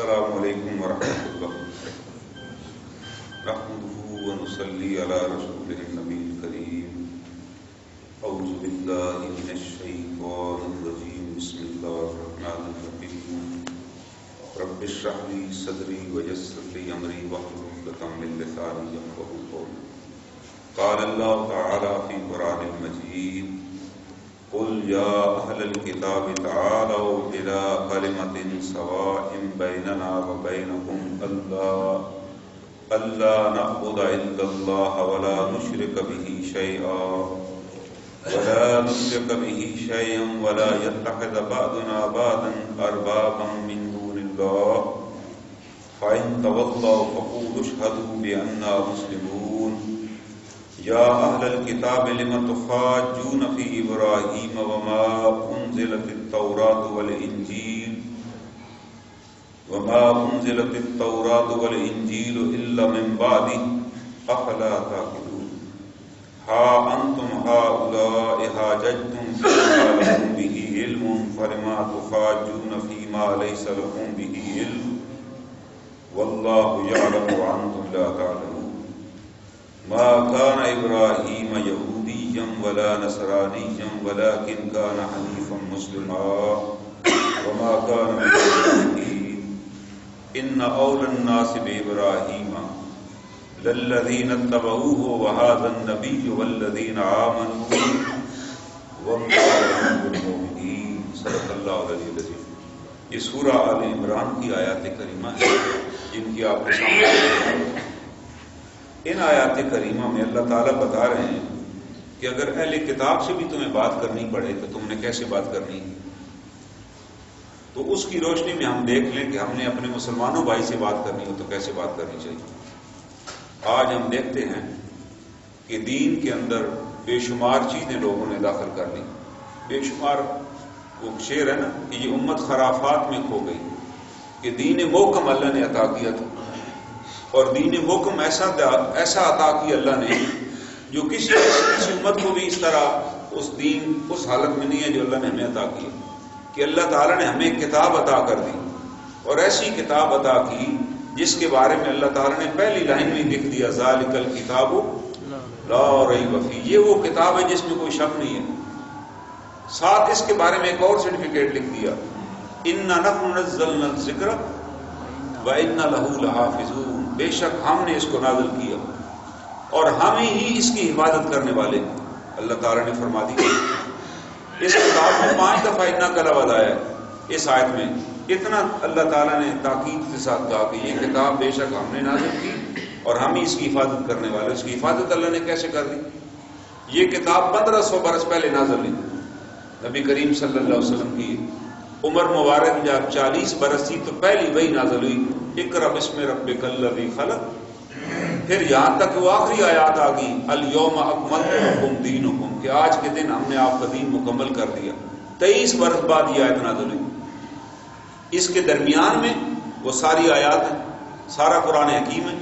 السلام علیکم ورحمۃ اللہ نحمده ونصلي على رسوله النبي الكريم اعوذ بالله من الشيطان الرجيم بسم الله الرحمن الرحيم رب اشرح لي صدري ويسر لي امري واحلل عقدة من لساني يفقهوا قولي قال الله تعالى في القرآن المجيد قل يا أهل الكتاب تعالوا إلى كلمة سواء بيننا وبينكم ألا نعبد إلا الله ولا نشرك به شيئا ولا يتخذ بعضنا بعضا أربابا من دون الله فإن تولوا فقولوا اشهدوا بأننا مسلمون يا أهل الكتاب لم تحاجون في إبراهيم وما أنزلت التوراة والإنجيل إلا من بعده أفلا تعقلون ها أنتم هؤلاء حاججتم فيما لكم به علم فلما تحاجون فيما ليس لكم به علم والله يعلم وأنتم لا تعلمون ما كان إبراهيم يهوديا ولا نصرانيا ولكن كان حنيفا مسلما وما كان من المشركين إن أولى الناس بإبراهيم للذين اتبعوه وهذا النبي والذين آمنوا والله بالمؤمنين صدق الله العلي العظيم. یہ سورہ آل عمران کی آیات کریمہ ہے جن کی آپ کے سامنے ان آیات کریمہ میں اللہ تعالیٰ بتا رہے ہیں کہ اگر اہل کتاب سے بھی تمہیں بات کرنی پڑے تو تم نے کیسے بات کرنی ہے. تو اس کی روشنی میں ہم دیکھ لیں کہ ہم نے اپنے مسلمانوں بھائی سے بات کرنی ہو تو کیسے بات کرنی چاہیے. آج ہم دیکھتے ہیں کہ دین کے اندر بے شمار چیزیں لوگوں نے داخل کر لی. بے شمار وہ شعر ہے نا کہ یہ امت خرافات میں کھو گئی کہ دین محکم اللہ نے عطا کیا تھا اور دین محکم ایسا عطا کیا اللہ نے جو کسی امت کو بھی اس طرح اس حالت میں نہیں ہے جو اللہ نے ہمیں عطا کی کہ اللہ تعالیٰ نے ہمیں کتاب عطا کر دی اور ایسی کتاب عطا کی جس کے بارے میں اللہ تعالیٰ نے پہلی لائن میں لکھ دیا ذالک الکتاب لا ریب فیہ. یہ وہ کتاب ہے جس میں کوئی شک نہیں ہے. ساتھ اس کے بارے میں ایک اور سرٹیفکیٹ لکھ دیا انا نحن نزلنا الذکر وانا لہ لحافظون. بے شک ہم نے اس کو نازل کیا اور ہم ہی اس کی حفاظت کرنے والے. اللہ تعالیٰ نے فرما دیا اس کتاب میں 5 دفعہ اتنا کا لفظ آیا ہے اس آیت میں. اتنا اللہ تعالیٰ نے تاکید کے ساتھ کہا کہ یہ کتاب بے شک ہم نے نازل کی اور ہم ہی اس کی حفاظت کرنے والے. اس کی حفاظت اللہ نے کیسے کر دی؟ یہ کتاب 1500 برس پہلے نازل ہوئی. نبی کریم صلی اللہ علیہ وسلم کی عمر مبارک جب 40 برس تھی تو پہلی وحی نازل ہوئی اقرأ بسم ربک الذی خلق. پھر یہاں تک وہ آخری آیات آ گئی الیوم اکملت لکم دینکم کہ آج کے دن ہم نے آپ کا دین مکمل کر دیا. 23 برس بعد یہ آیت نازل ہوئی. اس کے درمیان میں وہ ساری آیات ہیں, سارا قرآن حکیم ہے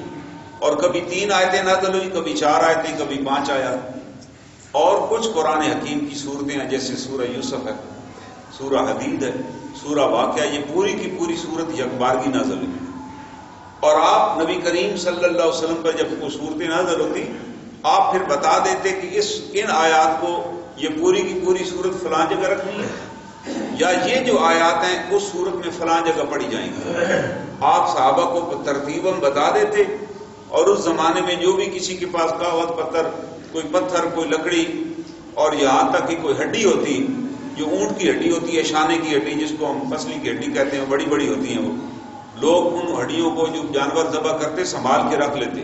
اور کبھی 3 آیتیں نازل ہوئی, کبھی 4 آیتیں, کبھی 5 آیات. اور کچھ قرآن حکیم کی صورتیں ہیں جیسے سورہ یوسف ہے, سورہ حدید ہے, سورہ واقعہ. یہ پوری کی پوری صورت یکبارگی نازل ہوئی. اور آپ نبی کریم صلی اللہ علیہ وسلم پر جب وہ صورتیں نازل ہوتی آپ پھر بتا دیتے کہ ان آیات کو یہ پوری کی پوری صورت فلاں جگہ رکھنی ہے یا یہ جو آیات ہیں اس صورت میں فلاں جگہ پڑھی جائیں گی. آپ صحابہ کو ترتیباً بتا دیتے اور اس زمانے میں جو بھی کسی کے پاس کاغذ کوئی پتھر کوئی لکڑی اور یہاں تک کہ کوئی ہڈی ہوتی جو اونٹ کی ہڈی ہوتی ہے, شانے کی ہڈی جس کو ہم پسلی کی ہڈی کہتے ہیں, بڑی بڑی ہوتی ہیں, وہ لوگ ان ہڈیوں کو جو جانور ذبح کرتے سنبھال کے رکھ لیتے.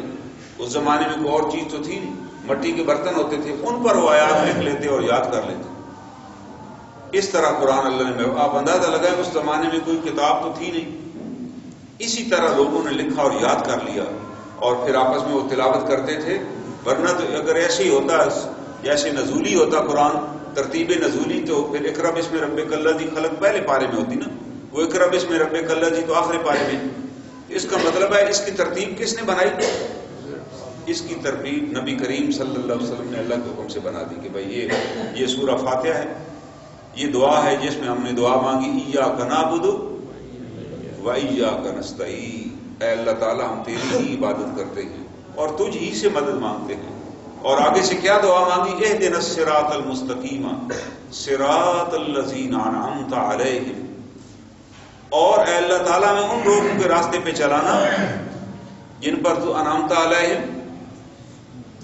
اس زمانے میں کوئی اور چیز تو تھی نہیں, مٹی کے برتن ہوتے تھے, ان پر وہ آیات لکھ لیتے اور یاد کر لیتے. اس طرح قرآن اللہ نے, آپ اندازہ لگائیں اس زمانے میں کوئی کتاب تو تھی نہیں, اسی طرح لوگوں نے لکھا اور یاد کر لیا اور پھر آپس میں وہ تلاوت کرتے تھے. ورنہ تو اگر ایسے ہی ہوتا جیسے نزولی ہوتا قرآن ترتیب نزولی تو پھر اقرأ بسم ربک الذی خلق پہلے پارے میں ہوتی نا, وہ اقرأ بسم ربک الذی تو آخری پارے میں. اس کا مطلب ہے اس کی ترتیب کس نے بنائی؟ اس کی ترتیب نبی کریم صلی اللہ علیہ وسلم نے اللہ کے حکم سے بنا دی کہ بھائی یہ سورہ فاتحہ ہے, یہ دعا ہے جس میں ہم نے دعا مانگی ایاک نعبد وَإِيَّاكَ نَسْتَعِينُ، اے اللہ تعالیٰ ہم تیری ہی عبادت کرتے ہیں اور تجھ ہی سے مدد مانگتے ہیں. اور آگے سے کیا دعا مانگی؟ اهْدِنَا الصِّرَاطَ الْمُسْتَقِيمَ صِرَاطَ الَّذِينَ أَنْعَمْتَ عَلَيْهِمْ، اور اے اللہ تعالیٰ میں ان لوگوں کے راستے پہ چلانا جن پر تو انعمت علیہم،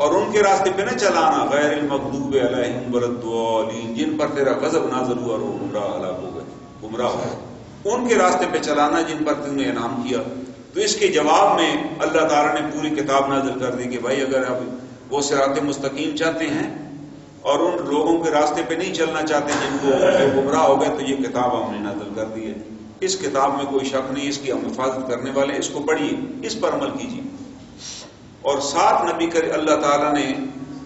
اور ان کے راستے پہ نہ چلانا غیر المغضوب علیہم ولا الضالین، جن پر تیرا غضب نازل ہوا اور وہ گمراہ ہلاک ہو گئے، گمراہ ہو گئے. ان کے راستے پہ چلانا جن پر تم نے انعام کیا. تو اس کے جواب میں اللہ تعالیٰ نے پوری کتاب نازل کر دی کہ بھائی اگر آپ وہ صراط مستقیم چاہتے ہیں اور ان لوگوں کے راستے پہ نہیں چلنا چاہتے جن کو جو گمراہ ہو گئے، تو یہ کتاب ہم نے نازل کر دی ہے. اس کتاب میں کوئی شک نہیں، اس کی ہم حفاظت کرنے والے، اس کو پڑھیے، اس پر عمل کیجیے. اور ساتھ نبی کر اللہ تعالیٰ نے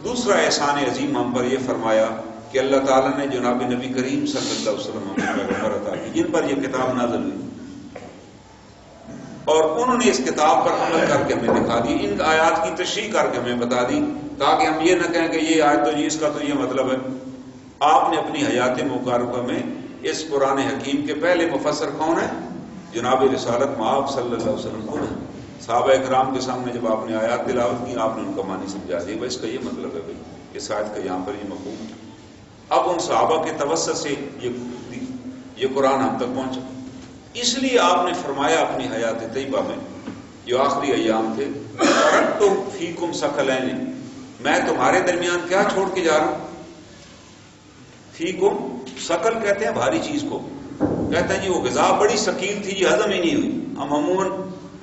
دوسرا احسان عظیم ہم پر یہ فرمایا کہ اللہ تعالیٰ نے جناب نبی کریم صلی اللہ علیہ وسلم عطا کی جن پر یہ کتاب نازل ہوئی، اور انہوں نے اس کتاب پر عمل کر کے ہمیں دکھا دی، ان آیات کی تشریح کر کے ہمیں بتا دی، تاکہ ہم یہ نہ کہیں کہ یہ آیت تو جی اس کا تو یہ مطلب ہے. آپ نے اپنی حیات مبارکہ میں اس قرآن حکیم کے پہلے مفسر کون ہے؟ جناب رسالت مآب صلی اللہ علیہ وسلم کو. صحابہ اکرام کے سامنے جب آپ نے آیات تلاوت کی، آپ نے ان کا معنی سمجھا دی، بھائی اس کا یہ مطلب ہے، بھائی اس آیت کا یہاں پر یہ مفہوم. اب ان صحابہ کے توسط سے یہ قرآن ہم تک پہنچا. اس لیے آپ نے فرمایا اپنی حیات طیبہ میں جو آخری ایام تھے، ترکتم فیکم ثقلین، میں تمہارے درمیان کیا چھوڑ کے جا رہا ہوں؟ فیکم، ثقل کہتے ہیں بھاری چیز کو، کہتے ہیں جی وہ غذا بڑی ثقیل تھی، یہ ہضم ہی نہیں ہوئی. ہم عموماً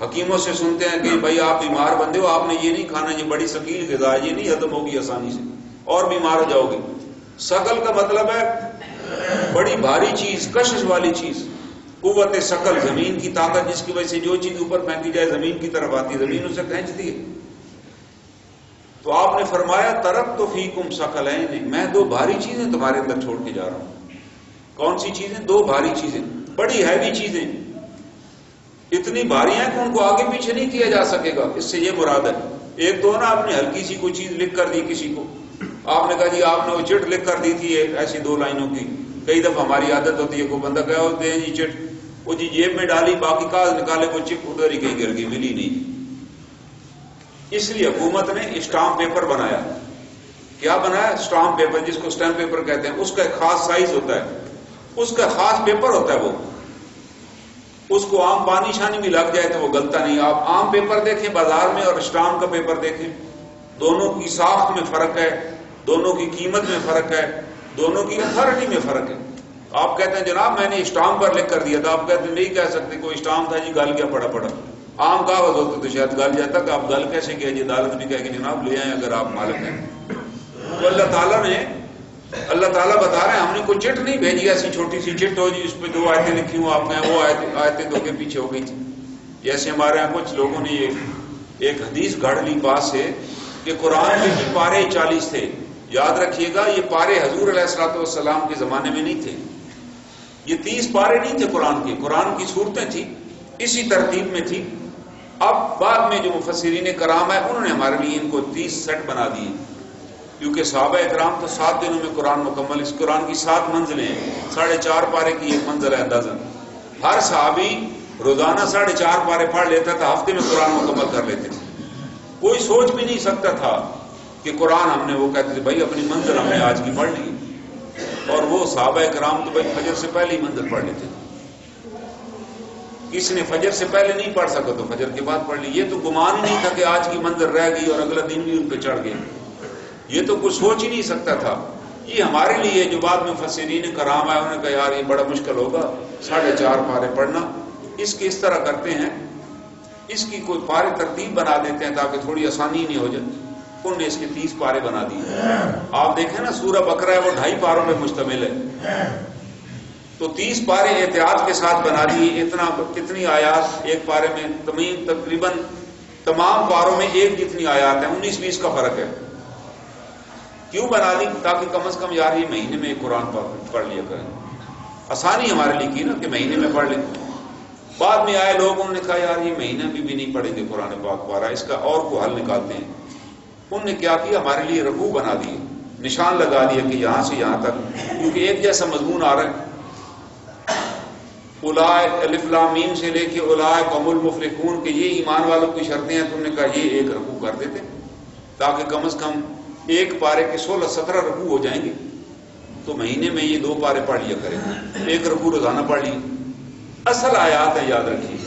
حکیموں سے سنتے ہیں کہ بھائی آپ بیمار بندے ہو، آپ نے یہ نہیں کھانا، یہ بڑی ثقیل غذا ہے، یہ نہیں ہضم ہوگی آسانی سے اور بیمار ہو جاؤ گے. ثقل کا مطلب ہے بڑی بھاری چیز، کشش والی چیز. قوت ثقل، زمین کی طاقت جس کی وجہ سے جو چیز اوپر پھینکی جائے زمین کی طرف آتی ہے، زمین اسے کھینچتی ہے. تو آپ نے فرمایا ترکت فیکم ثقلین، میں دو بھاری چیزیں تمہارے اندر چھوڑ کے جا رہا ہوں. کون سی چیزیں؟ دو بھاری چیزیں، بڑی ہیوی چیزیں، اتنی بھاری ہیں کہ ان کو آگے پیچھے نہیں کیا جا سکے گا. اس سے یہ مراد ہے، ایک تو نا آپ نے ہلکی سی کوئی چیز لکھ کر دی کسی کو، آپ نے کہا جی آپ نے وہ چٹ لکھ کر دی تھی ایسی 2 لائنوں کی. کئی دفعہ ہماری عادت ہوتی ہے کوئی بندہ کہا ہوتے ہیں جی چٹ، وہ جی جیب میں ڈالی، باقی کاغذ نکالے، وہ چپ ادھر ہی کہیں گر گئی، ملی نہیں. اس لیے حکومت نے اسٹامپ پیپر بنایا. کیا بنایا؟ اسٹامپ پیپر، جس کو اسٹیمپ پیپر کہتے ہیں. اس کا ایک خاص سائز ہوتا ہے، اس کا خاص پیپر ہوتا ہے، وہ اس کو عام پانی شانی بھی لگ جائے تو وہ گلتا نہیں. آپ عام پیپر دیکھیں بازار میں اور اسٹامپ کا پیپر دیکھیں، دونوں کی ساخت میں فرق ہے، دونوں کی قیمت میں فرق ہے، دونوں کی اتھارٹی میں فرق ہے. آپ کہتے ہیں جناب میں نے اسٹامپ پر لکھ کر دیا تھا، آپ کہتے ہیں نہیں کہہ سکتے، کوئی اسٹامپ تھا جی گل گیا، پڑا. عام کاغذ ہوتے تو شاید گل جاتا کہ آپ گل کیسے کیا جی، عدالت بھی کہے کہ جناب لے آئیں اگر آپ مالک ہیں. تو اللہ تعالیٰ بتا رہے ہیں ہم نے کوئی چٹ نہیں بھیجی، ایسی چھوٹی سی چٹ ہو جی اس پہ 2 آیتیں لکھی ہوں، آپ کہیں وہ آیتیں 2 کے پیچھے ہو گئی تھی. جیسے ہمارے یہاں کچھ لوگوں نے ایک حدیث گھڑ لی پاس سے کہ قرآن کے جی پارے 40 تھے. یاد رکھیے گا یہ پارے حضور علیہ الصلوۃ والسلام کے زمانے میں نہیں تھے، یہ 30 پارے نہیں تھے قرآن کے. قرآن کی صورتیں تھیں، اسی ترتیب میں تھی. اب بعد میں جو مفسرین کرام ہے انہوں نے ہمارے لیے ان کو 30 سیٹ بنا دیے، کیونکہ صحابہ اکرام تو 7 دنوں میں قرآن مکمل. اس قرآن کی 7 منزلیں ہیں، 4.5 پارے کی ایک منزل ہے اندازاً. ہر صحابی روزانہ 4.5 پارے پڑھ لیتا تھا، ہفتے میں قرآن مکمل کر لیتے تھے. کوئی سوچ بھی نہیں سکتا تھا کہ قرآن ہم نے، وہ کہتے تھے بھائی اپنی منزل ہم نے آج کی پڑھ لی. اور وہ صحابہ اکرام تو بھائی فجر سے پہلے ہی منزل پڑھ لیتے تھے. کسی نے فجر سے پہلے نہیں پڑھ سکا تو فجر کے بعد پڑھ لی. یہ تو گمان ہی نہیں تھا کہ آج کی منزل رہ گئی اور اگلا دن بھی ان پہ چڑھ گیا، یہ تو کوئی سوچ ہی نہیں سکتا تھا. یہ ہمارے لیے جو بعد میں مفسرین کرام آئے انہوں نے کہا یار یہ بڑا مشکل ہوگا 4.5 پارے پڑھنا. اس کی اس طرح کرتے ہیں، اس کی کوئی پارے ترتیب بنا دیتے ہیں تاکہ تھوڑی آسانی نہیں ہو جائے. انہوں نے اس کے 30 پارے بنا دیے. آپ دیکھیں نا سورہ بقرہ ہے وہ 2.5 پاروں پہ مشتمل ہے، تو 30 پارے احتیاط کے ساتھ بنا دیے. کتنی آیات ایک پارے میں؟ تقریباً تمام پاروں میں ایک جتنی آیات ہیں، 19-20 کا فرق ہے. کیوں بنا لی؟ تاکہ کم از کم یار یہ مہینے میں قرآن پڑھ لیا کریں. آسانی ہمارے لیے کی نا کہ مہینے میں پڑھ لیں. بعد میں آئے لوگ، انہوں نے کہا یار یہ مہینہ بھی نہیں پڑھیں گے قرآن پاک پارا، اس کا اور کو حل نکالتے ہیں. انہوں نے کیا کیا؟ ہمارے لیے رکوع بنا دیے، نشان لگا دیا کہ یہاں سے یہاں تک، کیونکہ ایک جیسا مضمون آ رہا ہے. اولئک الف لام میم سے لے کے اولئک هم المفلحون کہ یہ ایمان والوں کی شرطیں ہیں. تم نے کہا یہ ایک رکوع کر دیتے تاکہ کم از کم ایک پارے کے 16-17 رکوع ہو جائیں گے. تو مہینے میں یہ 2 پارے پڑھ لیا کریں, ایک رکوع روزانہ پڑھ لیے. اصل آیات ہے, یاد رکھیے.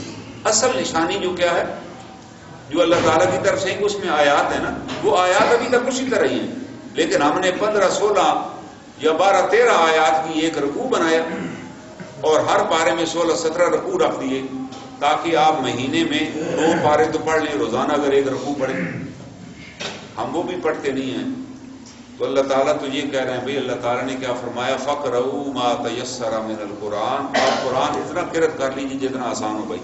اصل نشانی جو کیا ہے, جو اللہ تعالیٰ کی طرف سے اس میں آیات ہے نا, وہ آیات ابھی تک اسی طرح ہی ہیں, لیکن ہم نے 15-16 یا 12-13 آیات کی ایک رکوع بنایا اور ہر پارے میں 16-17 رکوع رکھ دیے تاکہ آپ مہینے میں 2 پارے تو پڑھ لیں, روزانہ اگر ایک رکوع پڑھیں. ہم وہ بھی پڑھتے نہیں ہیں. تو اللہ تعالیٰ تو یہ کہہ رہے ہیں بھئی اللہ تعالیٰ نے کیا فرمایا, فَقْرَؤُوا مَا تَيَسَّرَ مِنَ الْقُرْآنِ. آپ قرآن اتنا قرأت کر لیجیے جتنا آسان ہو. بھائی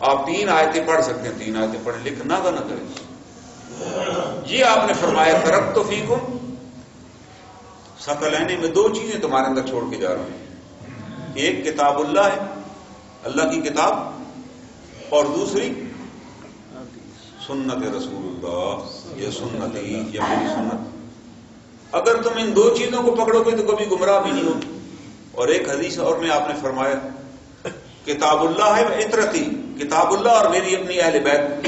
آپ 3 آیتیں پڑھ سکتے ہیں, 3 آیتیں پڑھیں, لیکن نہ کریں. یہ آپ نے فرمایا ترکت فیکم ثقلین میں 2 چیزیں تمہارے اندر چھوڑ کے جا رہا ہوں. ایک کتاب اللہ ہے, اللہ کی کتاب, اور دوسری سنت رسول اللہ, یہ سنتی یا میری سنت. اگر تم ان 2 چیزوں کو پکڑو گے تو کبھی گمراہ بھی نہیں ہو. اور ایک حدیث اور میں آپ نے فرمایا کتاب اللہ ہے عطرتی, کتاب اللہ اور میری اپنی اہل بیت.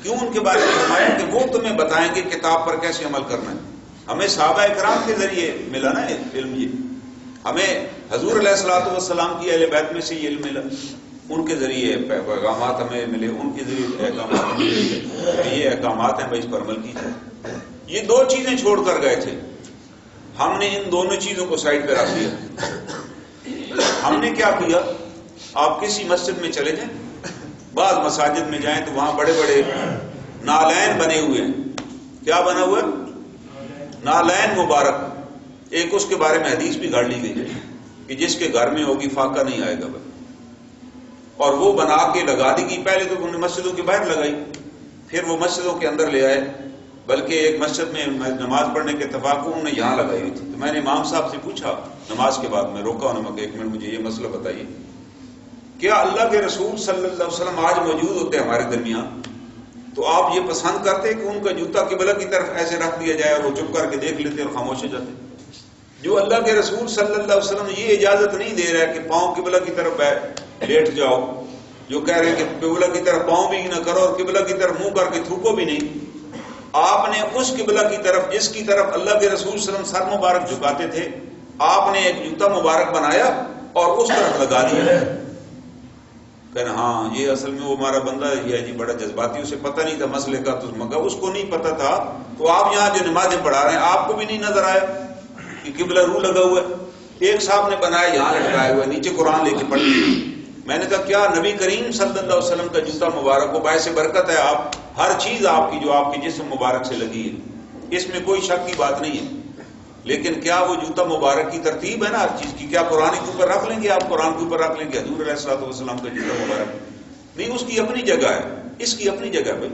کیوں ان کے بارے میں فرمایا کہ وہ تمہیں بتائیں گے کتاب پر کیسے عمل کرنا ہے. ہمیں صحابہ اکرام کے ذریعے ملا نا علم, یہ ہمیں حضور علیہ الصلوۃ والسلام کی اہل بیت میں سے یہ علم ملا, ان کے ذریعے پیغامات ہمیں ملے, ان کے ذریعے احکامات ملے کہ یہ احکامات ہیں, بھائی اس پر عمل کیجیے. یہ 2 چیزیں چھوڑ کر گئے تھے, ہم نے ان دونوں چیزوں کو سائڈ پہ رکھ دیا. ہم نے کیا کیا, آپ کسی مسجد میں چلے جائیں, بعض مساجد میں جائیں تو وہاں بڑے بڑے نالین بنے ہوئے ہیں. کیا بنا ہوا ہے؟ نالین مبارک. ایک اس کے بارے میں حدیث بھی گھڑ لی گئی کہ جس کے گھر میں ہوگی فاقہ نہیں آئے گا. اور وہ بنا کے لگا دی گئی. پہلے تو انہوں نے مسجدوں کے باہر لگائی, پھر وہ مسجدوں کے اندر لے آئے, بلکہ ایک مسجد میں نماز پڑھنے کے اتفاق کو انہوں نے یہاں لگائی ہوئی تھی. تو میں نے امام صاحب سے پوچھا نماز کے بعد, میں روکا انہوں نے, 1 منٹ مجھے یہ مسئلہ بتائیے, کیا اللہ کے رسول صلی اللہ علیہ وسلم آج موجود ہوتے ہمارے درمیان تو آپ یہ پسند کرتے کہ ان کا جوتا قبلہ کی طرف ایسے رکھ دیا جائے اور وہ چپ کر کے دیکھ لیتے اور خاموش ہو جاتے؟ جو اللہ کے رسول صلی اللہ علیہ وسلم یہ اجازت نہیں دے رہا ہے کہ پاؤں قبلہ کی طرف لیٹ جاؤ, جو کہہ رہے ہیں کہ قبلہ کی طرف پاؤں بھی نہ کرو اور قبلہ کی طرف منہ کر کے تھوکو بھی نہیں, آپ نے اس قبلہ کی طرف جس کی طرف اللہ کے رسول صلی اللہ علیہ وسلم سر مبارک جھکاتے تھے, آپ نے ایک جوتا مبارک بنایا اور اس طرف لگا دیا. کہنا ہاں یہ اصل میں وہ ہمارا بندہ یہ ہے جی, بڑا جذباتی, اسے پتہ نہیں تھا مسئلے کا, تو مگر اس کو نہیں پتہ تھا. تو آپ یہاں جو نمازیں پڑھا رہے ہیں آپ کو بھی نہیں نظر آیا کہ قبلہ رو لگا ہوا ہے. ایک صاحب نے بنایا یہاں لٹکایا ہوا ہے, نیچے قرآن لے کے پڑھ لیا. میں نے کہا کیا نبی کریم صلی اللہ علیہ وسلم کا جوتا مبارک کو باعث برکت ہے, آپ ہر چیز آپ کی جو آپ کے جسم مبارک سے لگی ہے, اس میں کوئی شک کی بات نہیں ہے, لیکن کیا وہ جوتا مبارک کی ترتیب ہے نا ہر چیز کی, کیا قرآن کے اوپر رکھ لیں گے آپ, قرآن کے اوپر رکھ لیں گے حضور علیہ الصلوۃ والسلام کا جوتا مبارک؟ نہیں, اس کی اپنی جگہ ہے, اس کی اپنی جگہ. بھائی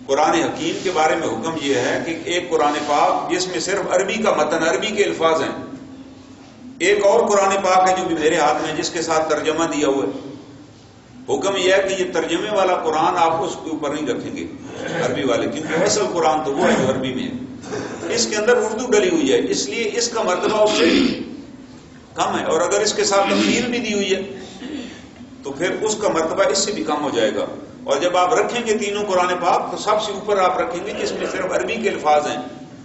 قرآن حکیم کے بارے میں حکم یہ ہے کہ ایک قرآن پاک جس میں صرف عربی کا متن, عربی کے الفاظ ہیں, ایک اور قرآن پاک ہے جو بھی میرے ہاتھ میں جس کے ساتھ ترجمہ دیا ہوا ہے. حکم یہ ہے کہ یہ ترجمے والا قرآن آپ اس کے اوپر نہیں رکھیں گے عربی والے, کیونکہ اصل قرآن تو وہ ہے جو عربی میں ہے, اس کے اندر اردو ڈلی ہوئی ہے, اس لیے اس کا مرتبہ اس سے کم ہے. اور اگر اس کے ساتھ تفسیر بھی دی ہوئی ہے تو پھر اس کا مرتبہ اس سے بھی کم ہو جائے گا. اور جب آپ رکھیں گے تینوں قرآن پاک تو سب سے اوپر آپ رکھیں گے جس میں صرف عربی کے الفاظ ہیں,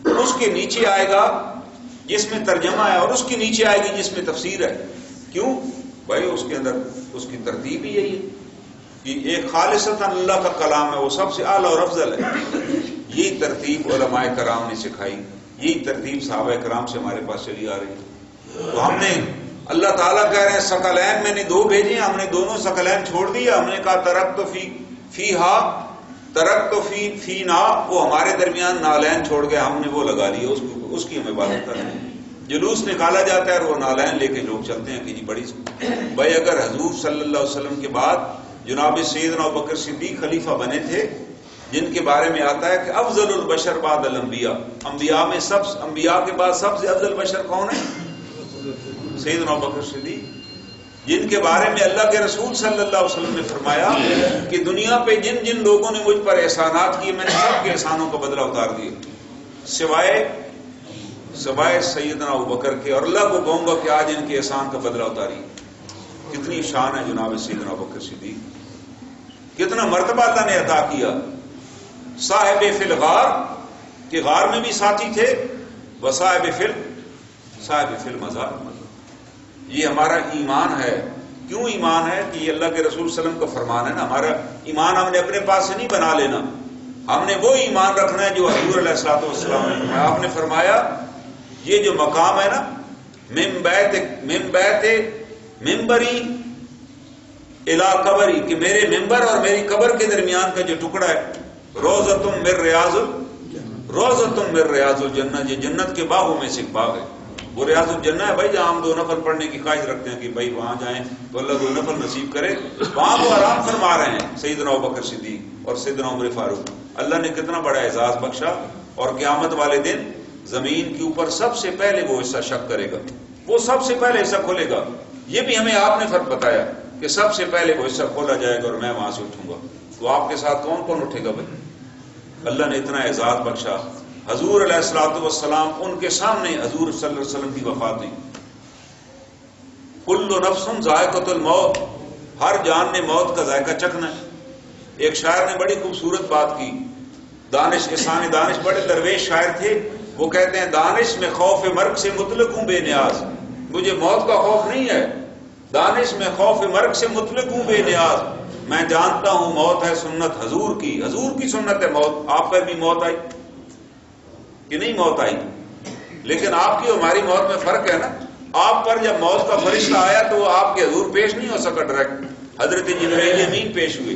اس کے نیچے آئے گا جس میں ترجمہ ہے, اور اس کے نیچے آئے گی جس میں تفسیر ہے. کیوں بھائی؟ اس کے اندر اس کی ترتیب ہی یہی ہے کہ ایک خالصتاً اللہ کا کلام ہے, وہ سب سے اعلیٰ اور افضل ہے. یہی ترتیب علماء کرام نے سکھائی, یہی ترتیب صحابہ کرام سے ہمارے پاس چلی آ رہی ہے. تو ہم نے اللہ تعالیٰ کہہ رہے ہیں ثقلین میں نے 2 بھیجے, ہم نے دونوں ثقلین چھوڑ دیا. ہم نے کہا ترکت فیہا ترکت فینا, وہ ہمارے درمیان نالین چھوڑ گئے, ہم نے وہ لگا لیے, اس کی ہم عبادت کرتے ہیں. جلوس نکالا جاتا ہے اور وہ نالین لے کے لوگ چلتے ہیں کہ جی بڑی. بھائی اگر حضور صلی اللہ علیہ وسلم کے بعد جناب سیدنا ابوبکر صدیق خلیفہ بنے تھے, جن کے بارے میں آتا ہے کہ افضل البشر بعد الانبیاء, انبیاء کے بعد سب سے افضل بشر کون ہے؟ سیدنا ابوبکر صدیق, جن کے بارے میں اللہ کے رسول صلی اللہ علیہ وسلم نے فرمایا کہ دنیا پہ جن جن لوگوں نے مجھ پر احسانات کیے میں نے سب کے احسانوں کا بدلہ اتار دیا سوائے سیدنا ابوبکر کے, اور اللہ کو کہوں گا کہ آج ان کے احسان کا بدلہ اتاری. کتنی شان ہے جناب سیدنا ابوبکر صدیق، کتنا مرتبہ اللہ نے عطا کیا. صاحب فی الغار کہ غار میں بھی ساتھی تھے، وصاحب فی المزار. یہ ہمارا ایمان ہے. کیوں ایمان ہے؟ کہ یہ اللہ کے رسول صلی اللہ علیہ وسلم کا فرمان ہے نا. ہمارا ایمان ہم نے اپنے پاس سے نہیں بنا لینا، ہم نے وہ ایمان رکھنا ہے جو حضور علیہ الصلوۃ والسلام نے فرمایا. آپ نے فرمایا یہ جو مقام ہے نا، من بیت ممبری الی قبری، کہ میرے ممبر اور میری قبر کے درمیان کا جو ٹکڑا ہے، روضۃ من ریاض الجنہ، یہ جنت کے باغوں میں سے ایک باغ ہے. وہ ریاض الجنہ ہے بھائی، جہاں ہم 2 نفل پڑھنے کی خواہش رکھتے ہیں کہ بھائی وہاں جائیں تو اللہ 2 نفل نصیب کرے. وہاں وہ آرام فرما رہے ہیں سیدنا ابوبکر صدیق اور سیدنا عمر فاروق. اللہ نے کتنا بڑا اعزاز بخشا. اور قیامت والے دن زمین کے اوپر سب سے پہلے وہ حصہ شق کرے گا، وہ سب سے پہلے حصہ کھولے گا. یہ بھی ہمیں آپ نے فرق بتایا کہ سب سے پہلے وہ حصہ کھولا جائے گا اور میں وہاں سے اٹھوں گا. تو آپ کے ساتھ کون کون اٹھے گا بھائی؟ اللہ نے اتنا اعزاز بخشا. حضور علیہ الصلوۃ والسلام، ان کے سامنے حضور صلی اللہ علیہ وسلم کی وفات ہوئی. کل نفس ذائقۃ الموت، ہر جان نے موت کا ذائقہ چکھنا ہے. ایک شاعر نے بڑی خوبصورت بات کی، دانش احسان دانش بڑے درویش شاعر تھے. وہ کہتے ہیں دانش میں خوف مرگ سے مطلق ہوں بے نیاز، مجھے موت کا خوف نہیں ہے. دانش میں خوف مرگ سے مطلق ہوں بے نیاز، میں جانتا ہوں موت ہے سنت حضور کی، حضور کی سنت ہے موت. آپ پر بھی موت آئی کہ نہیں موت آئی؟ لیکن آپ کی ہماری موت میں فرق ہے نا. آپ پر جب موت کا فرشتہ آیا تو وہ آپ کے حضور پیش نہیں ہو سکا ڈائریکٹ. حضرت جبرائیل امین پیش ہوئے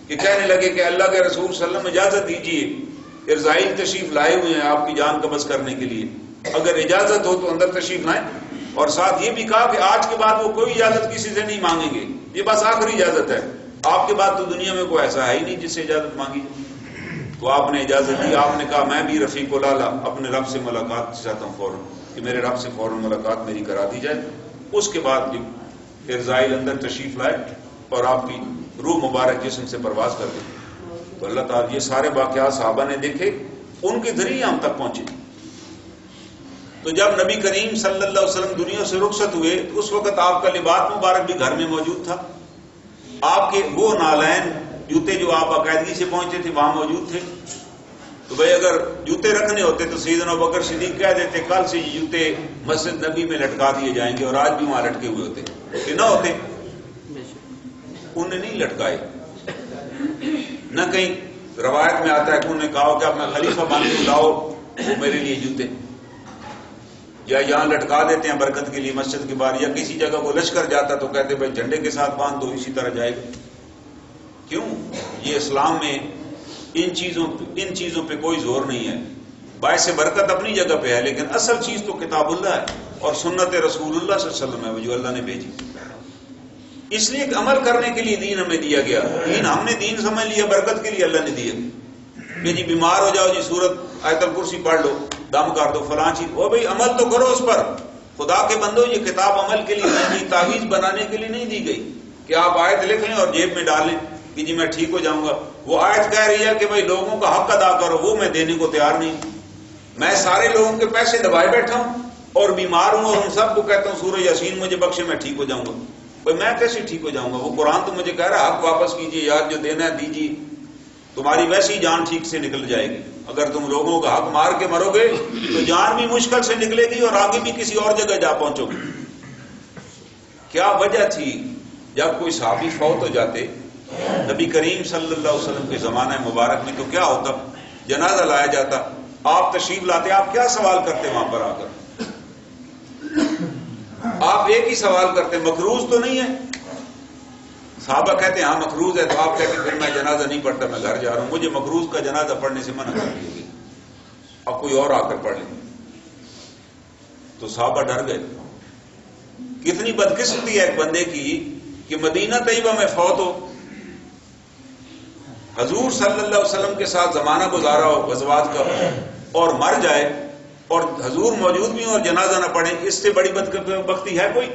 کہ کہنے لگے کہ اللہ کے رسول صلی اللہ علیہ وسلم اجازت دیجیے، ارزائیل تشریف لائے ہوئے ہیں آپ کی جان قبض کرنے کے لیے، اگر اجازت ہو تو اندر تشریف لائیں. اور ساتھ یہ بھی کہا کہ آج کے بعد وہ کوئی اجازت کسی سے نہیں مانگیں گے، یہ بس آخری اجازت ہے. آپ کے بعد تو دنیا میں کوئی ایسا ہے ہی نہیں جس سے اجازت مانگی. تو آپ نے اجازت دی. آپ نے کہا میں بھی رفیق الاعلیٰ اپنے رب سے ملاقات چاہتا ہوں فوراً، کہ میرے رب سے فوراً ملاقات میری کرا دی جائے. اس کے بعد ارزائیل اندر تشریف لائے اور آپ کی روح مبارک جسم سے پرواز کر دی. تو اللہ تعالیٰ یہ سارے واقعات صحابہ نے دیکھے، ان کے ذریعے ہم تک پہنچے. تو جب نبی کریم صلی اللہ علیہ وسلم دنیا سے رخصت ہوئے تو اس وقت آپ کا لباس مبارک بھی گھر میں موجود تھا. آپ کے وہ نالین جوتے جو آپ باقاعدگی سے پہنچے تھے وہاں موجود تھے. تو بھائی اگر جوتے رکھنے ہوتے تو سیدنا ابوبکر صدیق کہہ دیتے کل سے یہ جوتے مسجد نبی میں لٹکا دیے جائیں گے، اور آج بھی وہاں لٹکے ہوئے ہوتے کہ نہ ہوتے. انہیں نہیں لٹکائے. نہ کہیں روایت میں آتا ہے کہ انہوں نے کہا کہ اب میں خلیفہ بن کے لاؤ وہ میرے لیے جوتے، یا یہاں لٹکا دیتے ہیں برکت کے لیے مسجد کے باہر، یا کسی جگہ وہ لشکر جاتا تو کہتے بھائی جھنڈے کے ساتھ باندھ دو اسی طرح جائے گا. کیوں؟ یہ اسلام میں ان چیزوں پہ کوئی زور نہیں ہے. باعث برکت اپنی جگہ پہ ہے، لیکن اصل چیز تو کتاب اللہ ہے اور سنت رسول اللہ صلی اللہ علیہ وسلم ہے جو اللہ نے بھیجی. اس لیے عمل کرنے کے لیے دین ہمیں دیا گیا. دین ہم نے دین سمجھ لیا، برکت کے لیے اللہ نے دیا کہ جی بیمار ہو جاؤ جی سورت آیت الکرسی پڑھ لو، دم کر دو فلاں چیز. وہ بھائی عمل تو کرو اس پر. خدا کے بندو یہ کتاب عمل کے لیے نہیں دی، تعویذ بنانے کے لیے نہیں دی گئی کہ آپ آیت لکھ لیں اور جیب میں ڈال لیں کہ جی میں ٹھیک ہو جاؤں گا. وہ آیت کہہ رہی ہے کہ بھائی لوگوں کا حق ادا کرو، وہ میں دینے کو تیار نہیں. میں سارے لوگوں کے پیسے دبائے بیٹھا ہوں اور بیمار ہوں اور ان سب کو کہتا ہوں سورہ یاسین مجھے بخشے میں ٹھیک ہو جاؤں گا. بھائی میں کیسے ٹھیک ہو جاؤں گا؟ وہ قرآن تو مجھے کہہ رہا ہے حق واپس کیجیے یار، جو دینا ہے دیجیے. تمہاری ویسی جان ٹھیک سے نکل جائے گی. اگر تم لوگوں کا حق مار کے مرو گے تو جان بھی مشکل سے نکلے گی اور آگے بھی کسی اور جگہ جا پہنچو گے. کیا وجہ تھی؟ جب کوئی صحابی فوت ہو جاتے نبی کریم صلی اللہ علیہ وسلم کے زمانہ مبارک میں تو کیا ہوتا؟ جنازہ لایا جاتا، آپ تشریف لاتے، آپ کیا سوال کرتے وہاں پر آ کر؟ آپ ایک ہی سوال کرتے مقروض تو نہیں ہے؟ صحابہ کہتے ہیں ہاں مقروض ہے. تو آپ کہتے ہیں پھر میں جنازہ نہیں پڑھتا، میں گھر جا رہا ہوں، مجھے مقروض کا جنازہ پڑھنے سے منع کر دیا گیا، اب کوئی اور آ کر پڑھ لیں. تو صحابہ ڈر گئے. کتنی بدقسمتی ہے ایک بندے کی کہ مدینہ طیبہ میں فوت ہو، حضور صلی اللہ علیہ وسلم کے ساتھ زمانہ گزارا ہو غزوات کا، اور مر جائے اور حضور موجود بھی ہوں اور جنازہ نہ پڑھیں. اس سے بڑی بدبختی ہے کوئی؟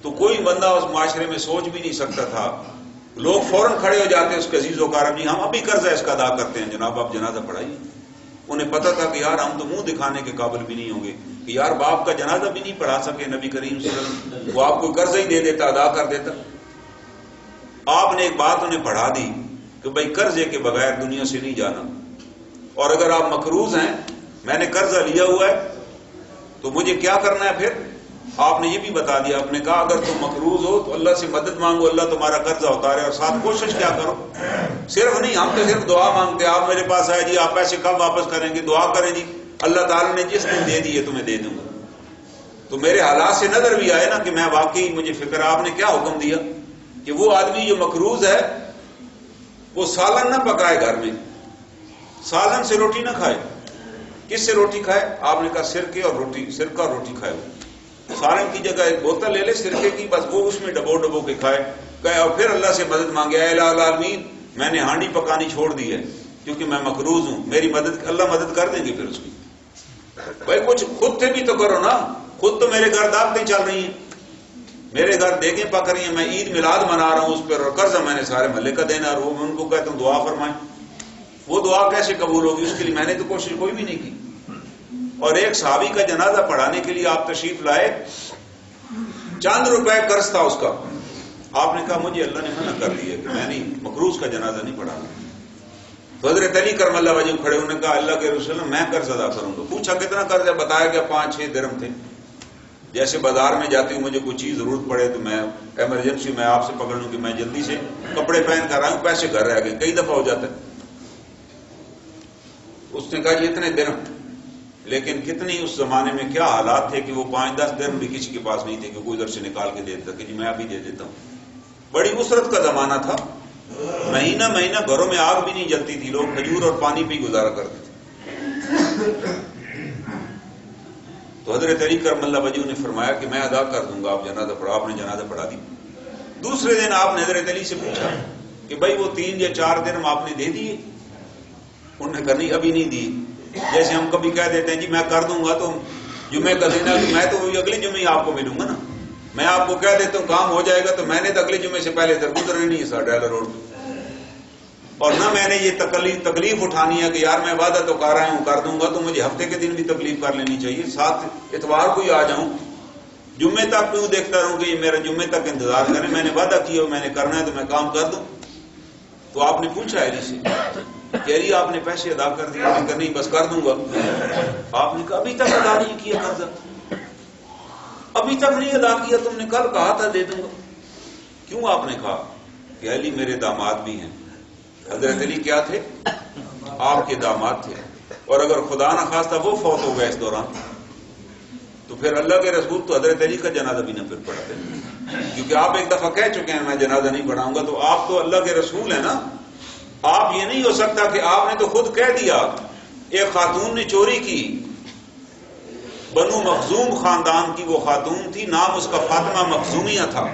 تو کوئی بندہ اس معاشرے میں سوچ بھی نہیں سکتا تھا. لوگ فوراً کھڑے ہو جاتے اس کے عزیز و کارم جی ہم ابھی قرض ہے اس کا ادا کرتے ہیں، جناب آپ جنازہ پڑھائیے. انہیں پتا تھا کہ یار ہم تو منہ دکھانے کے قابل بھی نہیں ہوں گے، کہ یار باپ کا جنازہ بھی نہیں پڑھا سکے نبی کریم صلی اللہ علیہ وسلم، وہ آپ کو قرض ہی دے دیتا، ادا کر دیتا۔ آپ نے ایک بات انہیں پڑھا دی کہ بھائی قرضے کے بغیر دنیا سے نہیں جانا، اور اگر آپ مقروض ہیں، میں نے قرضہ لیا ہوا ہے تو مجھے کیا کرنا ہے پھر؟ آپ نے یہ بھی بتا دیا، آپ نے کہا اگر تم مقروض ہو تو اللہ سے مدد مانگو، اللہ تمہارا قرضہ اتارے، اور ساتھ کوشش کیا کرو، صرف نہیں ہم تو صرف دعا مانگتے، آپ میرے پاس آئے جی آپ پیسے کب واپس کریں گے، دعا کریں جی اللہ تعالیٰ نے جس دن دے دیے تمہیں دے دوں گا۔ تو میرے حالات سے نظر بھی آئے نا کہ میں واقعی مجھے فکر، آپ نے کیا حکم دیا کہ وہ آدمی جو مقروض ہے وہ سالن نہ پکائے گھر میں، سالن سے روٹی نہ کھائے۔ کس سے روٹی کھائے؟ آپ نے کہا سرکے اور روٹی، سرکہ اور روٹی کھائے۔ وہ سالن کی جگہ ایک بوتل لے لے سرکے کی، بس وہ اس میں ڈبو ڈبو کے کھائے، کہے اور پھر اللہ سے مدد مانگے، اے الہ العالمین میں نے ہانڈی پکانی چھوڑ دی ہے کیونکہ میں مقروض ہوں، میری مدد، اللہ مدد کر دیں گے پھر اس کی۔ بھائی کچھ خود سے بھی تو کرو نا، خود تو میرے گھر دعوتیں چل رہی ہیں، میرے گھر دیگیں پک رہی ہیں، میں عید میلاد منا رہا ہوں اس پر، اور قرضہ میں نے سارے محلے کا دینا، اور وہ میں ان کو کہتا ہوں دعا فرمائیں، وہ دعا کیسے قبول ہوگی؟ اس کے لیے میں نے تو کوشش کوئی بھی نہیں کی۔ اور ایک صحابی کا جنازہ پڑھانے کے لیے آپ تشریف لائے، چند روپے قرض تھا اس کا، آپ نے کہا مجھے اللہ نے منع کر دیا کہ میں نہیں، مقروض کا جنازہ نہیں پڑھانا۔ تو حضرت علی کرم اللہ وجہ کھڑے، انہوں نے کہا اللہ کے رسول میں قرض ادا کروں گا۔ پوچھا کتنا قرض ہے؟ بتایا کہ 5-6 درہم تھے۔ جیسے بازار میں جاتی ہوں، مجھے کوئی چیز ضرورت پڑے تو میں ایمرجنسی میں آپ سے پکڑ لوں کہ میں جلدی سے کپڑے پہن کر آیا ہوں، پیسے گھر رہ گئے، کئی دفعہ ہو جاتا ہے۔ اس نے کہا جی اتنے درہم، لیکن کتنی اس زمانے میں کیا حالات تھے کہ وہ 5-10 درہم بھی کسی کے پاس نہیں تھے کہ کوئی ادھر سے نکال کے دے دیتا کہ جی میں ابھی دے دیتا ہوں۔ بڑی اسرت کا زمانہ تھا، مہینہ مہینہ گھروں میں آگ بھی نہیں جلتی تھی، لوگ کھجور اور پانی پہ گزارا کرتے تھے۔ تو حضرت علی کرم اللہ وجہ نے فرمایا کہ میں ادا کر دوں گا، آپ جنازہ پڑھا۔ آپ نے جنازہ پڑھا دی۔ دوسرے دن آپ نے حضرت علی سے پوچھا کہ بھائی وہ 3 یا 4 درہم آپ نے دے دیے؟ انہوں نے کہا نہیں ابھی نہیں دی۔ جیسے ہم کبھی کہہ دیتے ہیں جی میں کر دوں گا تو جمعے کا دن ہے، میں تو اگلے جمعے ہی آپ کو ملوں گا نا، میں آپ کو کہہ دیتا ہوں کام ہو جائے گا تو میں نے تو اگلے جمعے سے پہلے ادھر گزر ہی نہیں سر ڈیلر روڈ پہ، اور نہ میں نے یہ تکلیف اٹھانی ہے کہ یار میں وعدہ تو کر رہا ہوں کر دوں گا، تو مجھے ہفتے کے دن بھی تکلیف کر لینی چاہیے، 7 اتوار کو ہی آ جاؤں، جمعے تک کیوں دیکھتا رہوں کہ یہ میرا جمعے تک انتظار کریں، میں نے وعدہ کیا میں نے کرنا ہے تو میں کام کر دوں۔ تو آپ نے پوچھا علی سے کہ علی آپ نے پیسے ادا کر دیے؟ میں نے کہا نہیں بس کر دوں گا۔ آپ نے کہا ابھی تک ادا نہیں کیا قرضہ، ابھی تک نہیں ادا کیا، تم نے کل کہا تھا دے دوں گا۔ کیوں؟ آپ نے کہا کہ علی میرے داماد بھی ہیں۔ حضرت علی کیا تھے؟ آپ کے داماد تھے، اور اگر خدا نہ خواستہ وہ فوت ہو گئے اس دوران تو پھر اللہ کے رسول تو حضرت علی کا جنازہ بھی نہ پھر پڑھتے، کیونکہ آپ ایک دفعہ کہہ چکے ہیں میں جنازہ نہیں پڑھاؤں گا، تو آپ تو اللہ کے رسول ہیں نا۔ آپ یہ نہیں ہو سکتا کہ آپ نے تو خود کہہ دیا، ایک خاتون نے چوری کی، بنو مخزوم خاندان کی وہ خاتون تھی، نام اس کا فاطمہ مخزومیہ تھا،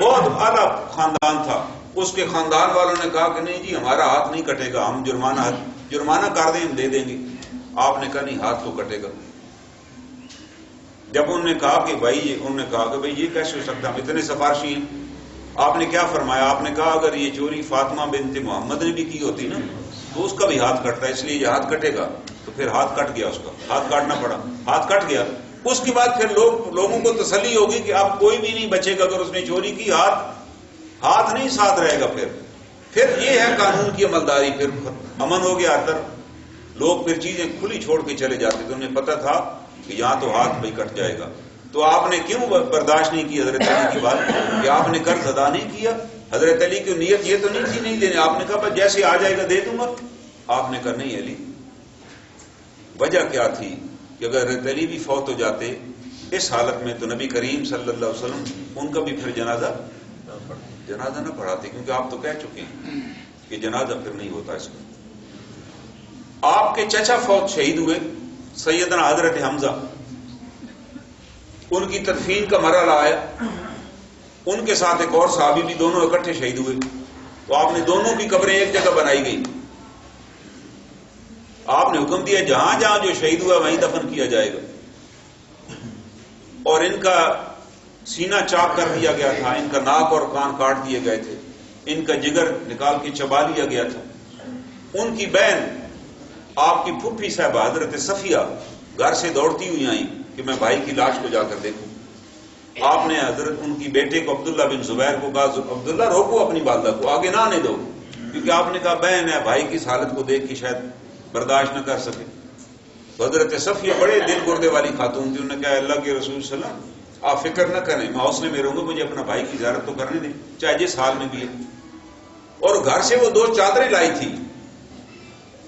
بہت اعلیٰ خاندان تھا۔ اس کے خاندان والوں نے کہا کہ نہیں جی ہمارا ہاتھ نہیں کٹے گا، ہم جرمانہ کر دیں ہم دے دیں گے۔ آپ نے کہا نہیں ہاتھ تو کٹے گا۔ جب انہوں نے کہا کہ بھائی یہ کیسے ہو سکتا، ہم اتنے سفارشی ہیں، آپ نے کیا فرمایا؟ آپ نے کہا اگر یہ چوری فاطمہ بنت محمد نے بھی کی ہوتی نا تو اس کا بھی ہاتھ کٹتا ہے، اس لیے یہ ہاتھ کٹے گا۔ تو پھر ہاتھ کٹ گیا، اس کا ہاتھ کاٹنا پڑا، ہاتھ کٹ گیا۔ اس کے بعد پھر لوگوں کو تسلی ہوگی کہ اب کوئی بھی نہیں بچے گا، اگر اس نے چوری کی ہاتھ نہیں ساتھ رہے گا۔ پھر یہ ہے قانون کی عملداری، پھر امن ہو گیا ہر طرف، لوگ پھر چیزیں کھلی چھوڑ کے چلے جاتے تو انہیں پتہ تھا کہ یہاں تو ہاتھ بھائی کٹ جائے گا۔ تو آپ نے کیوں برداشت نہیں کی حضرت علی کی بات کہ آپ نے قرض ادا نہیں کیا؟ حضرت علی کی نیت یہ تو نہیں تھی نہیں دینے، آپ نے کہا بس جیسے آ جائے گا دے دوں گا۔ آپ نے کہا نہیں علی، وجہ کیا تھی کہ اگر حضرت علی بھی فوت ہو جاتے اس حالت میں تو نبی کریم صلی اللہ علیہ وسلم ان کا بھی پھر جنازہ نہ پڑھاتے، کیونکہ آپ تو کہہ چکے ہیں کہ جنازہ پھر نہیں ہوتا اس کا۔ آپ کے چچا فوت شہید ہوئے، سیدنا حضرت حمزہ، ان کی تدفین کا مرحلہ آیا، ان کے ساتھ ایک اور صحابی بھی، دونوں اکٹھے شہید ہوئے، تو آپ نے دونوں کی قبریں ایک جگہ بنائی گئی۔ آپ نے حکم دیا جہاں جہاں جو شہید ہوا وہیں دفن کیا جائے گا، اور ان کا سینہ چاک کر دیا گیا تھا، ان کا ناک اور کان کاٹ دیے گئے تھے، ان کا جگر نکال کے چبا لیا گیا تھا۔ ان کی بہن آپ کی پھوپھی صاحبہ حضرت صفیہ گھر سے دوڑتی ہوئی آئیں کہ میں بھائی کی لاش کو جا کر دیکھوں. آپ نے حضرت ان کی بیٹے کو عبداللہ بن زبیر کو کہا عبداللہ روکو اپنی والدہ کو, آگے نہ آنے دو, کیونکہ آپ نے کہا بہن ہے, بھائی کی حالت کو دیکھ کے شاید برداشت نہ کر سکے. تو حضرت صفیہ بڑے دل گردے والی خاتون تھی, انہوں نے کہا اللہ کے رسول صلی اللہ علیہ وسلم آپ فکر نہ کریں, میں حوصلے میں رہوں گا, مجھے اپنا بھائی کی زیارت تو کرنے دیں چاہے جس حال میں بھی ہے. اور گھر سے وہ 2 چادریں لائی تھی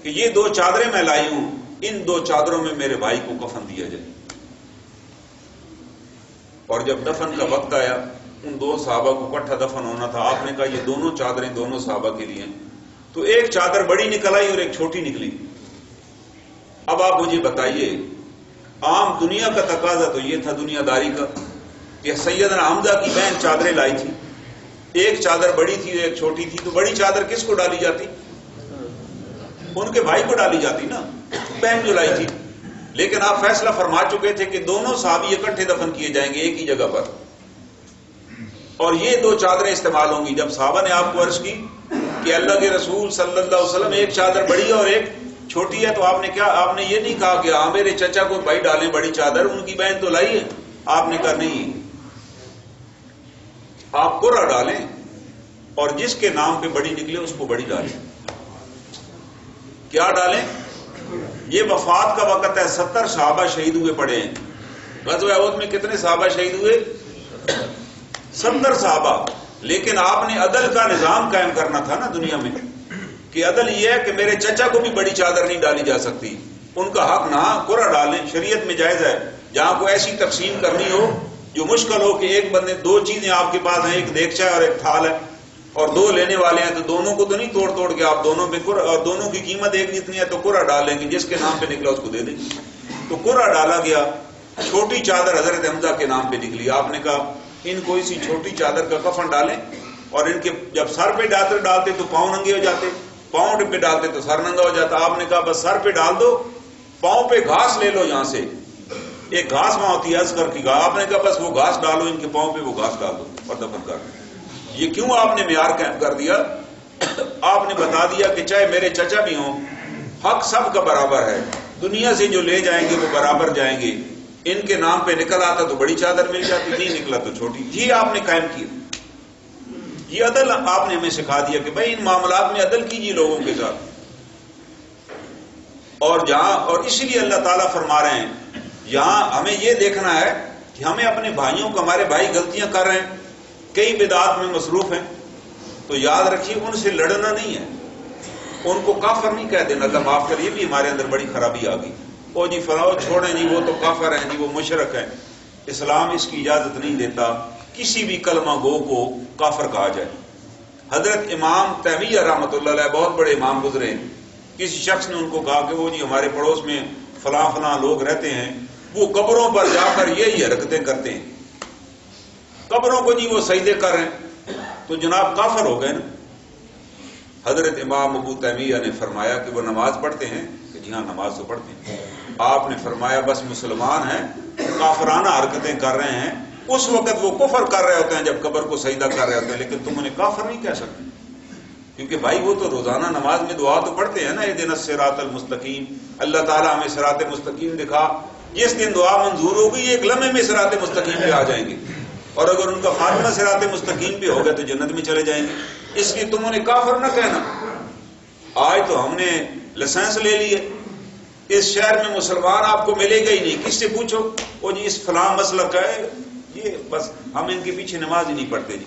کہ یہ 2 چادریں میں لائی ہوں, ان 2 چادروں میں میرے بھائی کو کفن دیا جائے. اور جب دفن کا وقت آیا, ان 2 صحابہ کو اکٹھا دفن ہونا تھا, آپ نے کہا یہ دونوں چادریں دونوں صحابہ کے لیے ہیں. تو ایک چادر بڑی نکل آئی اور ایک چھوٹی نکلی. اب آپ مجھے بتائیے, عام دنیا کا تقاضا تو یہ تھا دنیا داری کا کہ سیدنا حمزہ کی بہن چادریں لائی تھی, ایک چادر بڑی تھی ایک چھوٹی تھی, تو بڑی چادر کس کو ڈالی جاتی؟ ان کے بھائی کو ڈالی جاتی نا, بہن جو لائی تھی. لیکن آپ فیصلہ فرما چکے تھے کہ دونوں صحابی اکٹھے دفن کیے جائیں گے ایک ہی جگہ پر, اور یہ 2 چادریں استعمال ہوں گی. جب صحابہ نے آپ کو عرض کی کہ اللہ کے رسول صلی اللہ علیہ وسلم ایک چادر بڑی ہے اور ایک چھوٹی ہے, تو آپ نے یہ نہیں کہا کہ ہاں میرے چچا کو بھائی ڈالیں بڑی چادر, ان کی بہن تو لائی ہے. آپ نے کہا نہیں, آپ قرہ ڈالیں اور جس کے نام پہ بڑی نکلے اس کو بڑی ڈالیں. کیا ڈالیں؟ یہ وفات کا وقت ہے, 70 صحابہ شہید ہوئے پڑے ہیں. غزوہ احد میں کتنے صحابہ شہید ہوئے؟ 70 صحابہ. لیکن آپ نے عدل کا نظام قائم کرنا تھا نا دنیا میں, کہ عدل یہ ہے کہ میرے چچا کو بھی بڑی چادر نہیں ڈالی جا سکتی, ان کا حق نہ, قرہ ڈالیں. شریعت میں جائز ہے جہاں کوئی ایسی تقسیم کرنی ہو جو مشکل ہو کہ ایک بندے 2 چیزیں آپ کے پاس ہیں, ایک دیگچہ اور ایک تھال ہے, اور 2 لینے والے ہیں, تو دونوں کو تو نہیں توڑ کے آپ دونوں پہ اور دونوں کی قیمت ایک جتنی ہے, تو قرہ ڈال لیں گے, جس کے نام پہ نکلا اس کو دے دیں. تو قرہ ڈالا گیا. چھوٹی چادر حضرت حمزہ کے نام پہ نکلی. آپ نے کہا ان کو اسی چھوٹی چادر کا کفن ڈالیں, اور ان کے جب سر پہ ڈالتے تو پاؤں ننگے ہو جاتے, پاؤں پہ ڈالتے تو سر ننگا ہو جاتا. آپ نے کہا بس سر پہ ڈال دو, پاؤں پہ گھاس لے لو, یہاں سے ایک گھاس وہاں ہوتی ہے ازکر کی گھاس, آپ نے کہا بس وہ گھاس ڈالو, ان کے پاؤں پہ وہ گھاس ڈال دو اور دفن کر دو. یہ کیوں آپ نے معیار قائم کر دیا؟ آپ نے بتا دیا کہ چاہے میرے چچا بھی ہوں, حق سب کا برابر ہے, دنیا سے جو لے جائیں گے وہ برابر جائیں گے. ان کے نام پہ نکل آتا تو بڑی چادر مل جاتی, نہیں نکلا تو چھوٹی. یہ آپ نے قائم کیا. یہ عدل آپ نے ہمیں سکھا دیا کہ بھائی ان معاملات میں عدل کیجیے لوگوں کے ساتھ. اور اسی لیے اللہ تعالیٰ فرما رہے ہیں یہاں ہمیں یہ دیکھنا ہے کہ ہمیں اپنے بھائیوں کو, ہمارے بھائی غلطیاں کر رہے ہیں, کئی بدعات میں مصروف ہیں, تو یاد رکھیے ان سے لڑنا نہیں ہے, ان کو کافر نہیں کہہ دینا. اللہ معاف کریے, بھی ہمارے اندر بڑی خرابی آ گئی. او جی فلاں چھوڑیں جی, وہ تو کافر ہیں جی, وہ مشرک ہیں. اسلام اس کی اجازت نہیں دیتا کسی بھی کلمہ گو کو کافر کہا جائے. حضرت امام تیمیہ رحمۃ اللہ علیہ بہت بڑے امام گزرے ہیں, کسی شخص نے ان کو کہا کہ وہ جی ہمارے پڑوس میں فلاں لوگ رہتے ہیں, وہ قبروں پر جا کر یہی حرکتیں کرتے ہیں, قبروں کو جی وہ سجدے کر رہے ہیں, تو جناب کافر ہو گئے نا. حضرت امام ابو تیمیہ نے فرمایا کہ وہ نماز پڑھتے ہیں, کہ جی ہاں نماز تو پڑھتے ہیں. آپ نے فرمایا بس مسلمان ہیں, کافرانہ حرکتیں کر رہے ہیں, اس وقت وہ کفر کر رہے ہوتے ہیں جب قبر کو سجدہ کر رہے ہوتے ہیں, لیکن تم انہیں کافر نہیں کہہ سکتے, کیونکہ بھائی وہ تو روزانہ نماز میں دعا تو پڑھتے ہیں نا, اہدنا الصراط المستقیم, اللہ تعالیٰ ہمیں صراط مستقیم دکھا. جس دن دعا منظور ہوگی ایک لمحے میں صراط مستقیم پہ آ جائیں گے, اور اگر ان کا خاتمہ صراط مستقیم پہ ہو گیا تو جنت میں چلے جائیں گے. اس لیے تم انہیں کافر نہ کہنا. آج تو ہم نے لائسنس لے لی ہے, اس شہر میں مسلمان آپ کو ملے گا ہی نہیں, کس سے پوچھو وہ جی اس فلاں مسلک ہے, یہ بس ہم ان کے پیچھے نماز ہی نہیں پڑھتے جی.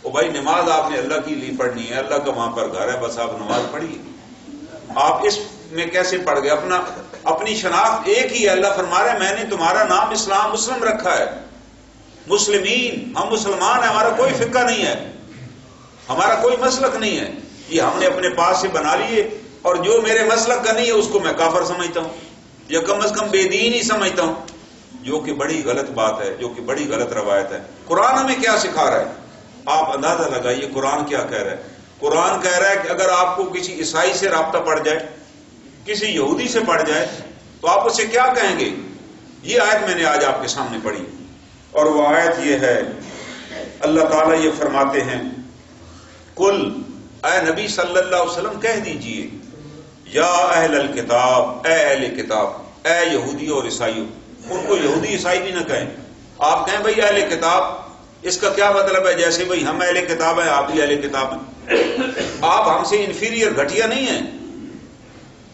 او بھائی نماز آپ نے اللہ کے لیے پڑھنی ہے, اللہ کا وہاں پر گھر ہے, بس آپ نماز پڑھیے. آپ اس میں کیسے پڑھ گئے؟ اپنی شناخت ایک ہی ہے. اللہ فرما رہا ہے میں نے تمہارا نام اسلام مسلم رکھا ہے, مسلمین, ہم مسلمان ہیں, ہمارا کوئی فقہ نہیں ہے, ہمارا کوئی مسلک نہیں ہے. یہ ہم نے اپنے پاس سے بنا لیے, اور جو میرے مسلک کا نہیں ہے اس کو میں کافر سمجھتا ہوں, یا کم از کم بے دین ہی سمجھتا ہوں, جو کہ بڑی غلط بات ہے, جو کہ بڑی غلط روایت ہے. قرآن ہمیں کیا سکھا رہا ہے؟ آپ اندازہ لگائیے قرآن کیا کہہ رہا ہے. قرآن کہہ رہا ہے کہ اگر آپ کو کسی عیسائی سے رابطہ پڑ جائے, کسی یہودی سے پڑ جائے, تو آپ اسے کیا کہیں گے؟ یہ آیت میں نے آج آپ کے سامنے پڑھی, اور وہ آیت یہ ہے, اللہ تعالیٰ یہ فرماتے ہیں کل, اے نبی صلی اللہ علیہ وسلم کہہ دیجئے, یا اہل الکتاب, اے اہل کتاب, اے یہودیوں اور عیسائیوں. ان کو یہودی عیسائی بھی نہ کہیں. آپ کہیں بھائی اہل کتاب. اس کا کیا مطلب ہے؟ جیسے بھائی ہم اہل کتاب ہیں آپ بھی اہل کتاب ہیں. آپ ہم سے انفیریئر گھٹیا نہیں ہیں,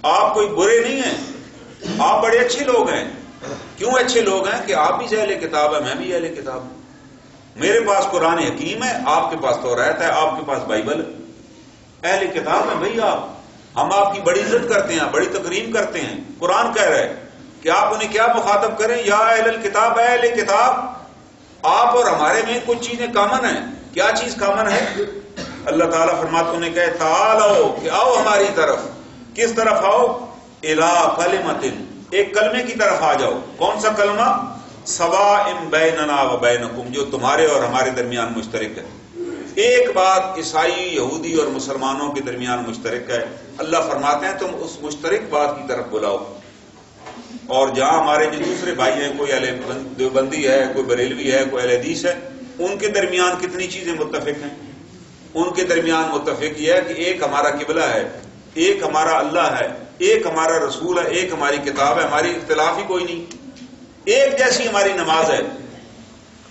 آپ کوئی برے نہیں ہیں, آپ بڑے اچھے لوگ ہیں. کیوں اچھے لوگ ہیں؟ کہ آپ بھی اہل کتاب ہیں, میں بھی اہل کتاب ہوں. میرے پاس قرآن حکیم ہے, آپ کے پاس توریت ہے, آپ کے پاس بائبل ہے. اہل کتاب ہیں بھائی آپ. ہم آپ کی بڑی عزت کرتے ہیں, بڑی تکریم کرتے ہیں. قرآن کہہ رہا ہے کہ آپ انہیں کیا مخاطب کریں, یا اہل الکتاب, اہل کتاب. آپ اور ہمارے میں کچھ چیزیں کامن ہیں. کیا چیز کامن ہے؟ اللہ تعالیٰ فرماتے انہیں کہے تعالو, کہ آؤ ہماری طرف. کس طرف آؤ؟ الی کلمۃ, ایک کلمے کی طرف آ جاؤ. کون سا کلمہ؟ سواء بیننا و بینکم, جو تمہارے اور ہمارے درمیان مشترک ہے. ایک بات عیسائی, یہودی اور مسلمانوں کے درمیان مشترک ہے. اللہ فرماتے ہیں تم اس مشترک بات کی طرف بلاؤ. اور جہاں ہمارے جو دوسرے بھائی ہیں, کوئی اہل دیوبندی ہے, کوئی بریلوی ہے, کوئی اہل حدیث ہے, ان کے درمیان کتنی چیزیں متفق ہیں. ان کے درمیان متفق یہ ہے کہ ایک ہمارا قبلہ ہے, ایک ہمارا اللہ ہے, ایک ہمارا رسول ہے, ایک ہماری کتاب ہے. ہماری اختلاف ہی کوئی نہیں. ایک جیسی ہماری نماز ہے.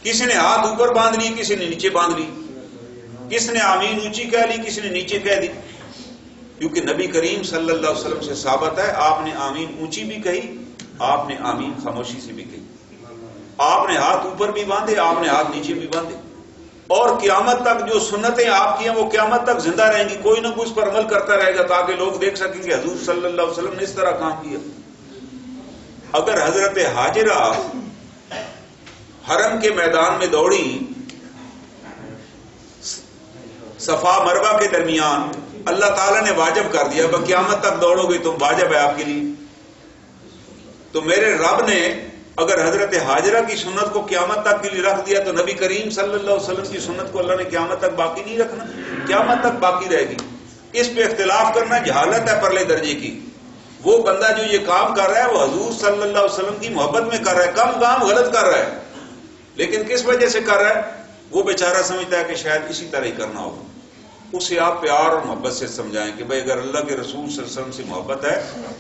کسی نے ہاتھ اوپر باندھ لی, کسی نے نیچے باندھ لی. کس نے آمین اونچی کہہ لی, کسی نے نیچے کہہ دی. کیونکہ نبی کریم صلی اللہ علیہ وسلم سے ثابت ہے, آپ نے آمین اونچی بھی کہی, آپ نے آمین خاموشی سے بھی کہی. آپ نے ہاتھ اوپر بھی باندھے, آپ نے ہاتھ نیچے بھی باندھے. اور قیامت تک جو سنتیں آپ کی ہیں وہ قیامت تک زندہ رہیں گی. کوئی نہ کوئی اس پر عمل کرتا رہے گا تاکہ لوگ دیکھ سکیں کہ حضور صلی اللہ علیہ وسلم نے اس طرح کام کیا. اگر حضرت حاجرہ حرم کے میدان میں دوڑی, صفا مروہ کے درمیان, اللہ تعالیٰ نے واجب کر دیا قیامت تک دوڑو گے تم, واجب ہے آپ کے لیے. تو میرے رب نے اگر حضرت حاجرہ کی سنت کو قیامت تک کے لیے رکھ دیا تو نبی کریم صلی اللہ علیہ وسلم کی سنت کو اللہ نے قیامت تک باقی نہیں رکھنا, قیامت تک باقی رہے گی. اس پہ اختلاف کرنا جہالت ہے پرلے درجے کی. وہ بندہ جو یہ کام کر رہا ہے وہ حضور صلی اللہ علیہ وسلم کی محبت میں کر رہا ہے, کم کام غلط کر رہا ہے, لیکن کس وجہ سے کر رہا ہے؟ وہ بیچارہ سمجھتا ہے کہ شاید اسی طرح ہی کرنا ہوگا. اسے آپ پیار اور محبت سے سمجھائیں کہ بھائی اگر اللہ کے رسول صلی اللہ علیہ وسلم سے محبت ہے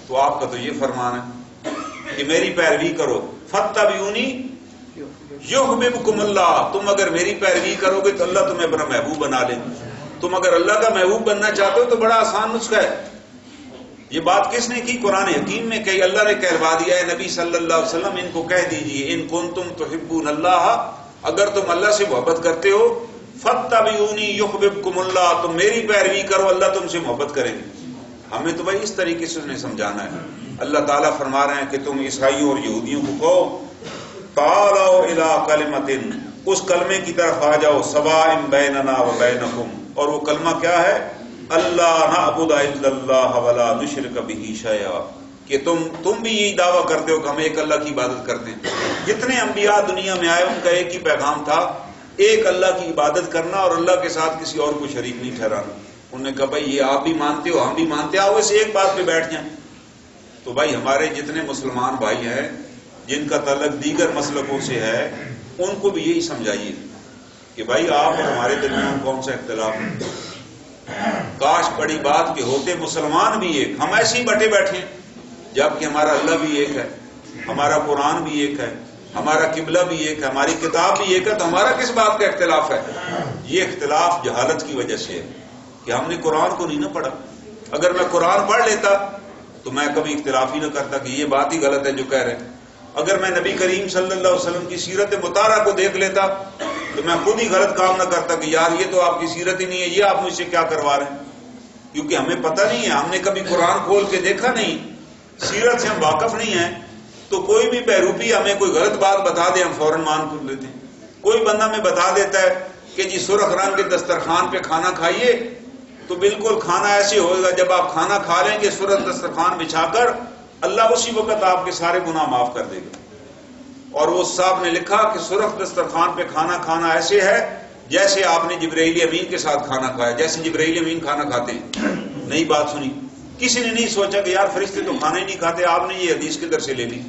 تو آپ کا تو یہ فرمان ہے کہ میری پیروی کرو. فاتبعونی یحببکم اللہ, تم اگر میری پیروی کرو گے تو اللہ تمہیں اپنا محبوب بنا لے. تم اگر اللہ کا محبوب بننا چاہتے ہو تو بڑا آسان نسخہ ہے. یہ بات کس نے کی؟ قرآن حکیم میں کہی, اللہ نے کہلوا دیا ہے نبی صلی اللہ علیہ وسلم ان کو کہہ دیجئے ان کنتم تحبون اللہ, اگر تم اللہ سے محبت کرتے ہو, فاتبعونی یحببکم اللہ, تم میری پیروی کرو, اللہ تم سے محبت کریں گے. ہمیں تو بھائی اس طریقے سے انہیں سمجھانا ہے. اللہ تعالیٰ فرما رہے ہیں کہ تم عیسائیوں اور یہودیوں کو کہو تعالوا الی کلمۃ, اس کلمے کی طرف آ جاؤ, سواء بیننا و بینکم, اور وہ کلمہ کیا ہے؟ اللہ نعبد الا اللہ ولا نشرک بہ شیئا, کہ تم بھی یہی دعویٰ کرتے ہو کہ ہم ایک اللہ کی عبادت کرتے ہیں. جتنے انبیاء دنیا میں آئے ان کا ایک ہی پیغام تھا, ایک اللہ کی عبادت کرنا اور اللہ کے ساتھ کسی اور کو شریک نہیں ٹھہرانا. انہوں نے کہا بھائی یہ آپ بھی مانتے ہو, ہم بھی مانتے, آؤ اسے ایک بات پہ بیٹھ جائیں. تو بھائی ہمارے جتنے مسلمان بھائی ہیں جن کا تعلق دیگر مسلکوں سے ہے, ان کو بھی یہی سمجھائیے کہ بھائی آپ اور ہمارے درمیان کون سا اختلاف ہے. کاش بڑی بات کہ ہوتے مسلمان بھی ایک, ہم ایسے ہی بٹے بیٹھے ہیں جبکہ ہمارا اللہ بھی ایک ہے, ہمارا قرآن بھی ایک ہے, ہمارا قبلہ بھی ایک ہے, ہماری کتاب بھی ایک ہے. تو ہمارا کس بات کا اختلاف ہے؟ یہ اختلاف جہالت کی وجہ سے ہے کہ ہم نے قرآن کو نہیں نہ پڑھا. اگر میں قرآن پڑھ لیتا تو میں کبھی اختلاف ہی نہ کرتا کہ یہ بات ہی غلط ہے جو کہہ رہے ہیں. اگر میں نبی کریم صلی اللہ علیہ وسلم کی سیرت مطالعہ کو دیکھ لیتا تو میں خود ہی غلط کام نہ کرتا کہ یار یہ تو آپ کی سیرت ہی نہیں ہے, یہ آپ مجھ سے کیا کروا رہے ہیں. کیونکہ ہمیں پتہ نہیں ہے, ہم نے کبھی قرآن کھول کے دیکھا نہیں, سیرت سے ہم واقف نہیں ہیں. تو کوئی بھی بہروپی ہمیں کوئی غلط بات بتا دے ہم فوراً مان کر لیتے ہیں. کوئی بندہ ہمیں بتا دیتا ہے کہ جی سرخ رنگ کے دسترخوان پہ کھانا کھائیے, تو بالکل کھانا ایسے ہوئے گا جب آپ کھانا کھا لیں گے سرخ دسترخوان بچھا کر, اللہ اسی وقت آپ کے سارے گناہ معاف کر دے گا. اور وہ صاحب نے لکھا کہ سرخ دسترخوان پہ کھانا کھانا ایسے ہے جیسے آپ نے جبرائیل امین کے ساتھ کھانا کھایا, جیسے جبرائیل امین کھانا کھاتے ہیں. نئی بات سنی, کسی نے نہیں سوچا کہ یار فرشتے تو کھانا ہی نہیں کھاتے, آپ نے یہ حدیث کدھر سے لے لی.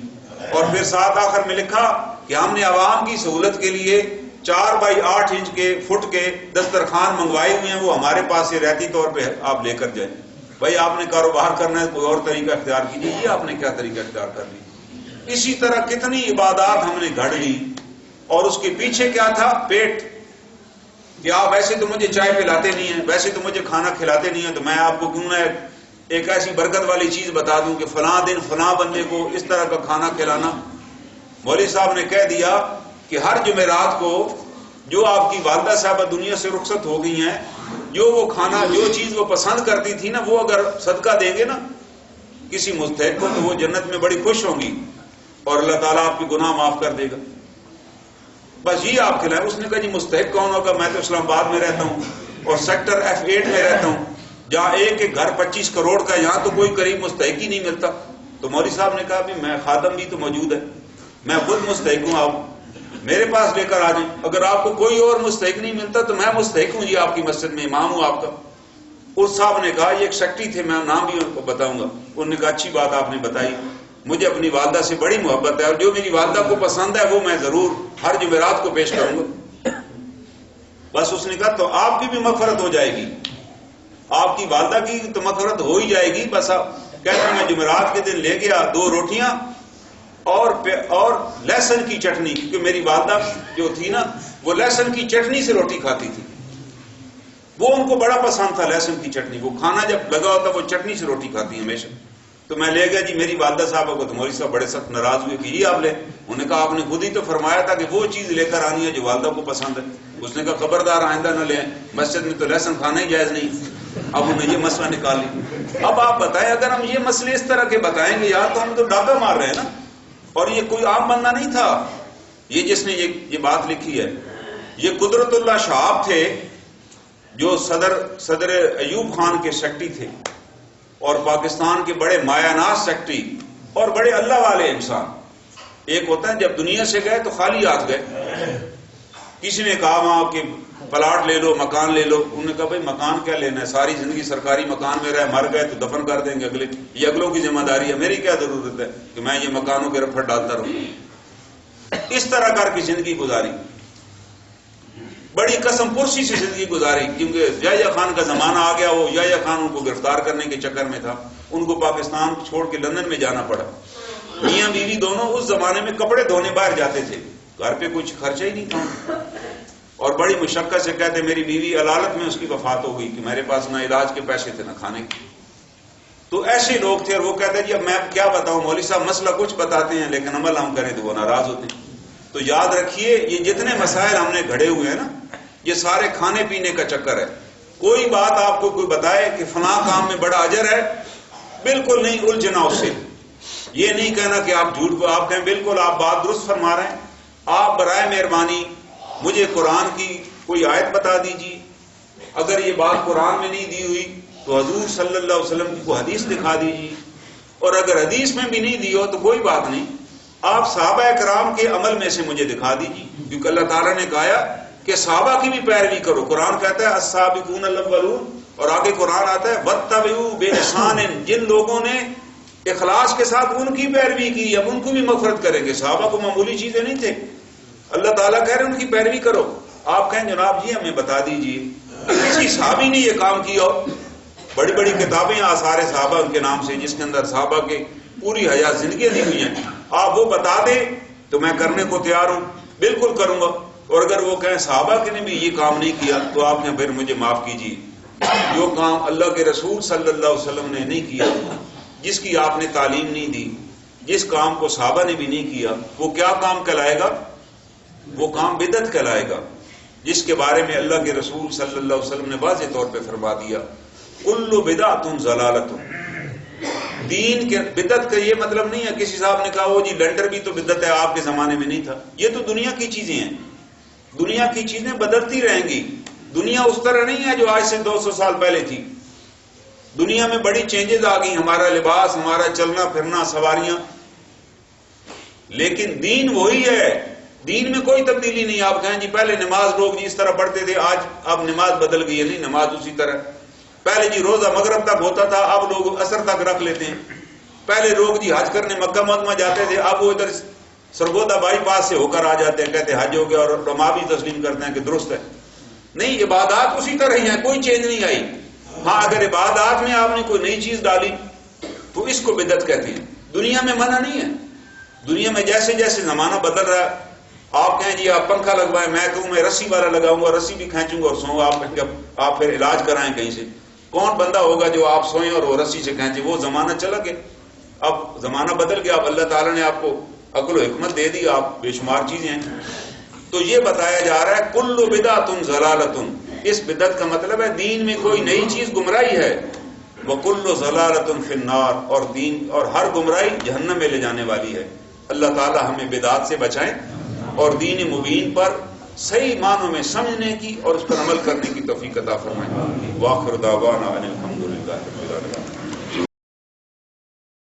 اور پھر ساتھ آخر میں لکھا کہ ہم نے عوام کی سہولت کے لیے 4x8 کے فٹ کے دسترخوان منگوائے ہوئے ہیں, وہ ہمارے پاس سے رہتی طور پہ آپ لے کر جائیں. بھائی آپ نے کاروبار کرنا ہے کوئی اور طریقہ اختیار کیجیے, یہ آپ نے کیا طریقہ اختیار کر لی. اسی طرح کتنی عبادات ہم نے گھڑ لی، اور اس کے پیچھے کیا تھا؟ پیٹ، کہ آپ ویسے تو مجھے چائے پلاتے نہیں ہیں، ویسے تو مجھے کھانا کھلاتے نہیں ہیں، تو میں آپ کو کیوں نہ ایک ایسی برکت والی چیز بتا دوں کہ فلاں دن فلاں بندے کو اس طرح کا کھانا کھلانا۔ مولوی صاحب نے کہہ دیا کہ ہر جمعرات کو جو آپ کی والدہ صاحبہ دنیا سے رخصت ہو گئی ہیں، جو وہ کھانا، جو چیز وہ پسند کرتی تھی نا، وہ اگر صدقہ دیں گے نا کسی مستحق کو، تو وہ جنت میں بڑی خوش ہوں گی اور اللہ تعالیٰ آپ کی گناہ معاف کر دے گا۔ بس یہ آپ کھلائیں۔ اس نے کہا جی مستحق کون ہوگا؟ میں تو اسلام آباد میں رہتا ہوں اور سیکٹر F8 میں رہتا ہوں، جہاں ایک ایک گھر 25 کروڑ کا، یہاں تو کوئی قریب مستحق ہی نہیں ملتا۔ تو مولوی صاحب نے کہا بھی میں خادم بھی تو موجود ہے، میں خود مستحق ہوں، آپ میرے پاس لے کر آ جائیں، اگر آپ کو کوئی اور مستحق نہیں ملتا تو میں مستحق ہوں جی، آپ کی مسجد میں امام ہوں آپ کا۔ اس صاحب نے کہا، یہ ایک سیکٹری تھے، میں نام بھی ان کو بتاؤں گا، انہوں نے کہا اچھی بات آپ نے بتائی، مجھے اپنی والدہ سے بڑی محبت ہے اور جو میری والدہ کو پسند ہے وہ میں ضرور ہر جمعرات کو پیش کروں گا۔ بس اس نے کہا تو آپ کی بھی مغفرت ہو جائے گی، آپ کی والدہ کی تو مغفرت ہو ہی جائے گی۔ بس کہتے ہیں میں جمعرات کے دن لے گیا 2 روٹیاں اور لہسن کی چٹنی، کیونکہ میری والدہ جو تھی نا وہ لہسن کی چٹنی سے روٹی کھاتی تھی، وہ ان کو بڑا پسند تھا لہسن کی چٹنی، وہ کھانا جب لگا ہوتا وہ چٹنی سے روٹی کھاتی ہمیشہ۔ تو میں لے گیا جی میری والدہ صاحبہ کو، تو مولوی صاحب بڑے سخت ناراض ہوئے کہ یہ آپ لے، انہوں نے کہا آپ نے خود ہی تو فرمایا تھا کہ وہ چیز لے کر آنی ہے جو والدہ کو پسند ہے۔ اس نے کہا خبردار آئندہ نہ لیں، مسجد میں تو لہسن کھانا ہی جائز نہیں۔ اب انہوں نے یہ مسئلہ نکال لی۔ اب آپ بتائیں اگر ہم یہ مسئلے اس طرح کے بتائیں گے یار، تو ہم تو ڈاکہ مار رہے ہیں نا۔ اور یہ کوئی عام بندہ نہیں تھا، یہ جس نے یہ بات لکھی ہے، یہ قدرت اللہ شہاب تھے جو صدر ایوب خان کے سیکٹری تھے، اور پاکستان کے بڑے مایہ ناز سیکٹری اور بڑے اللہ والے انسان۔ ایک ہوتا ہے جب دنیا سے گئے تو خالی ہاتھ گئے، کسی نے کہا وہاں کہ پلاٹ لے لو، مکان لے لو، انہوں نے کہا بھائی مکان کیا لینا ہے، ساری زندگی سرکاری مکان میں رہے، مر گئے تو دفن کر دیں گے اگلے، یہ اگلوں کی ذمہ داری ہے، میری کیا ضرورت ہے کہ میں یہ مکانوں کے رفت ڈالتا رہوں۔ اس طرح کر کی زندگی گزاری، بڑی قسم پرسی سے زندگی گزاری، کیونکہ یحییٰ خان کا زمانہ آ گیا، وہ یحییٰ خان ان کو گرفتار کرنے کے چکر میں تھا، ان کو پاکستان چھوڑ کے لندن میں جانا پڑا۔ میاں بیوی دونوں اس زمانے میں کپڑے دھونے باہر جاتے تھے، گھر پہ کچھ خرچہ ہی نہیں تھا، اور بڑی مشقت سے کہتے میری بیوی علالت میں اس کی وفات ہو گئی کہ میرے پاس نہ علاج کے پیسے تھے نہ کھانے کے۔ تو ایسے لوگ تھے، اور وہ کہتے جی اب میں کیا بتاؤں، مولوی صاحب مسئلہ کچھ بتاتے ہیں لیکن عمل ہم کریں تو وہ ناراض ہوتے ہیں۔ تو یاد رکھیے یہ جتنے مسائل ہم نے گھڑے ہوئے ہیں نا، یہ سارے کھانے پینے کا چکر ہے۔ کوئی بات آپ کو کوئی بتائے کہ فلاں کام میں بڑا اجر ہے، بالکل نہیں الجھنا اس سے، یہ نہیں کہنا کہ آپ جھوٹ کو، آپ کہیں بالکل آپ بات درست فرما رہے ہیں، آپ برائے مہربانی مجھے قرآن کی کوئی آیت بتا دیجیے، اگر یہ بات قرآن میں نہیں دی ہوئی تو حضور صلی اللہ علیہ وسلم کی کوئی حدیث دکھا دیجیے، اور اگر حدیث میں بھی نہیں دی ہو تو کوئی بات نہیں، آپ صحابہ کرام کے عمل میں سے مجھے دکھا دیجیے، کیونکہ اللہ تعالیٰ نے کہا کہ صحابہ کی بھی پیروی کرو۔ قرآن کہتا ہے السابقون الاولون، اور آگے قرآن آتا ہے واتبعوا باحسان، جن لوگوں نے اخلاص کے ساتھ ان کی پیروی کی اب ان کو بھی مغفرت کریں گے۔ صحابہ کو معمولی چیزیں نہیں تھے، اللہ تعالیٰ کہہ رہے ہیں ان کی پیروی کرو۔ آپ کہیں جناب جی ہمیں بتا دیجیے کسی صحابی نے یہ کام کیا ہو، بڑی بڑی کتابیں آثار صحابہ ان کے نام سے جس کے اندر صحابہ کے پوری حیات زندگیاں دی ہوئی ہیں، آپ وہ بتا دیں تو میں کرنے کو تیار ہوں، بالکل کروں گا۔ اور اگر وہ کہیں صحابہ کے نے بھی یہ کام نہیں کیا تو آپ نے پھر مجھے معاف کیجیے، جو کام اللہ کے رسول صلی اللہ علیہ وسلم نے نہیں کیا، جس کی آپ نے تعلیم نہیں دی، جس کام کو صحابہ نے بھی نہیں کیا، وہ کیا کام کہلائے گا؟ وہ کام بدعت کہلائے گا، جس کے بارے میں اللہ کے رسول صلی اللہ علیہ وسلم نے واضح طور پہ فرما دیا کل بدعۃ ضلالۃ۔ دین کے بدعت کا یہ مطلب نہیں ہے کسی صاحب نے کہا وہ جی لینڈر بھی تو بدعت ہے، آپ کے زمانے میں نہیں تھا، یہ تو دنیا کی چیزیں ہیں، دنیا کی چیزیں بدلتی رہیں گی، دنیا اس طرح نہیں ہے جو آج سے 200 سال پہلے تھی، دنیا میں بڑی چینجز آ گئی، ہمارا لباس، ہمارا چلنا پھرنا، سواریاں، لیکن دین وہی ہے، دین میں کوئی تبدیلی نہیں۔ آپ کہیں جی پہلے نماز لوگ جی اس طرح پڑھتے تھے، آج اب نماز بدل گئی ہے، نہیں نماز اسی طرح، پہلے جی روزہ مغرب تک ہوتا تھا، اب لوگ عصر تک رکھ لیتے ہیں، پہلے لوگ جی حج کرنے مکہ مدینہ جاتے تھے، اب وہ ادھر سرگودا بائی پاس سے ہو کر آ جاتے ہیں، کہتے ہیں حج ہو گیا، اور علماء بھی تسلیم کرتے ہیں کہ درست ہے۔ نہیں، عبادات اسی طرح ہی ہیں، کوئی چینج نہیں آئی۔ ہاں اگر عبادات میں آپ نے کوئی نئی چیز ڈالی تو اس کو بدعت کہتے ہیں، دنیا میں منع نہیں ہے، دنیا میں جیسے جیسے زمانہ بدل رہا ہے، آپ کہیں جی آپ پنکھا لگوائیں، میں کہوں میں رسی والا لگاؤں گا، رسی بھی کھینچوں گا اور سوؤں گا، آپ پھر علاج کرائیں کہیں سے، کون بندہ ہوگا جو آپ سوئیں اور وہ رسی سے کھینچے؟ وہ زمانہ چلا گیا، اب زمانہ بدل گیا، اب اللہ تعالیٰ نے آپ کو عقل و حکمت دے دی، آپ بے شمار چیزیں ہیں۔ تو یہ بتایا جا رہا ہے کل بدعۃ ضلالۃ، اس بدعت کا مطلب ہے دین میں کوئی نئی چیز گمراہی ہے، وکل ضلالۃ فی النار، اور دین اور ہر گمراہی جہنم میں لے جانے والی ہے۔ اللہ تعالی ہمیں بدعات سے بچائیں اور دین مبین پر صحیح معنوں میں سمجھنے کی اور اس پر عمل کرنے کی توفیق عطا فرمائیں۔ وآخر دعوانا ان الحمد للہ رب العالمین۔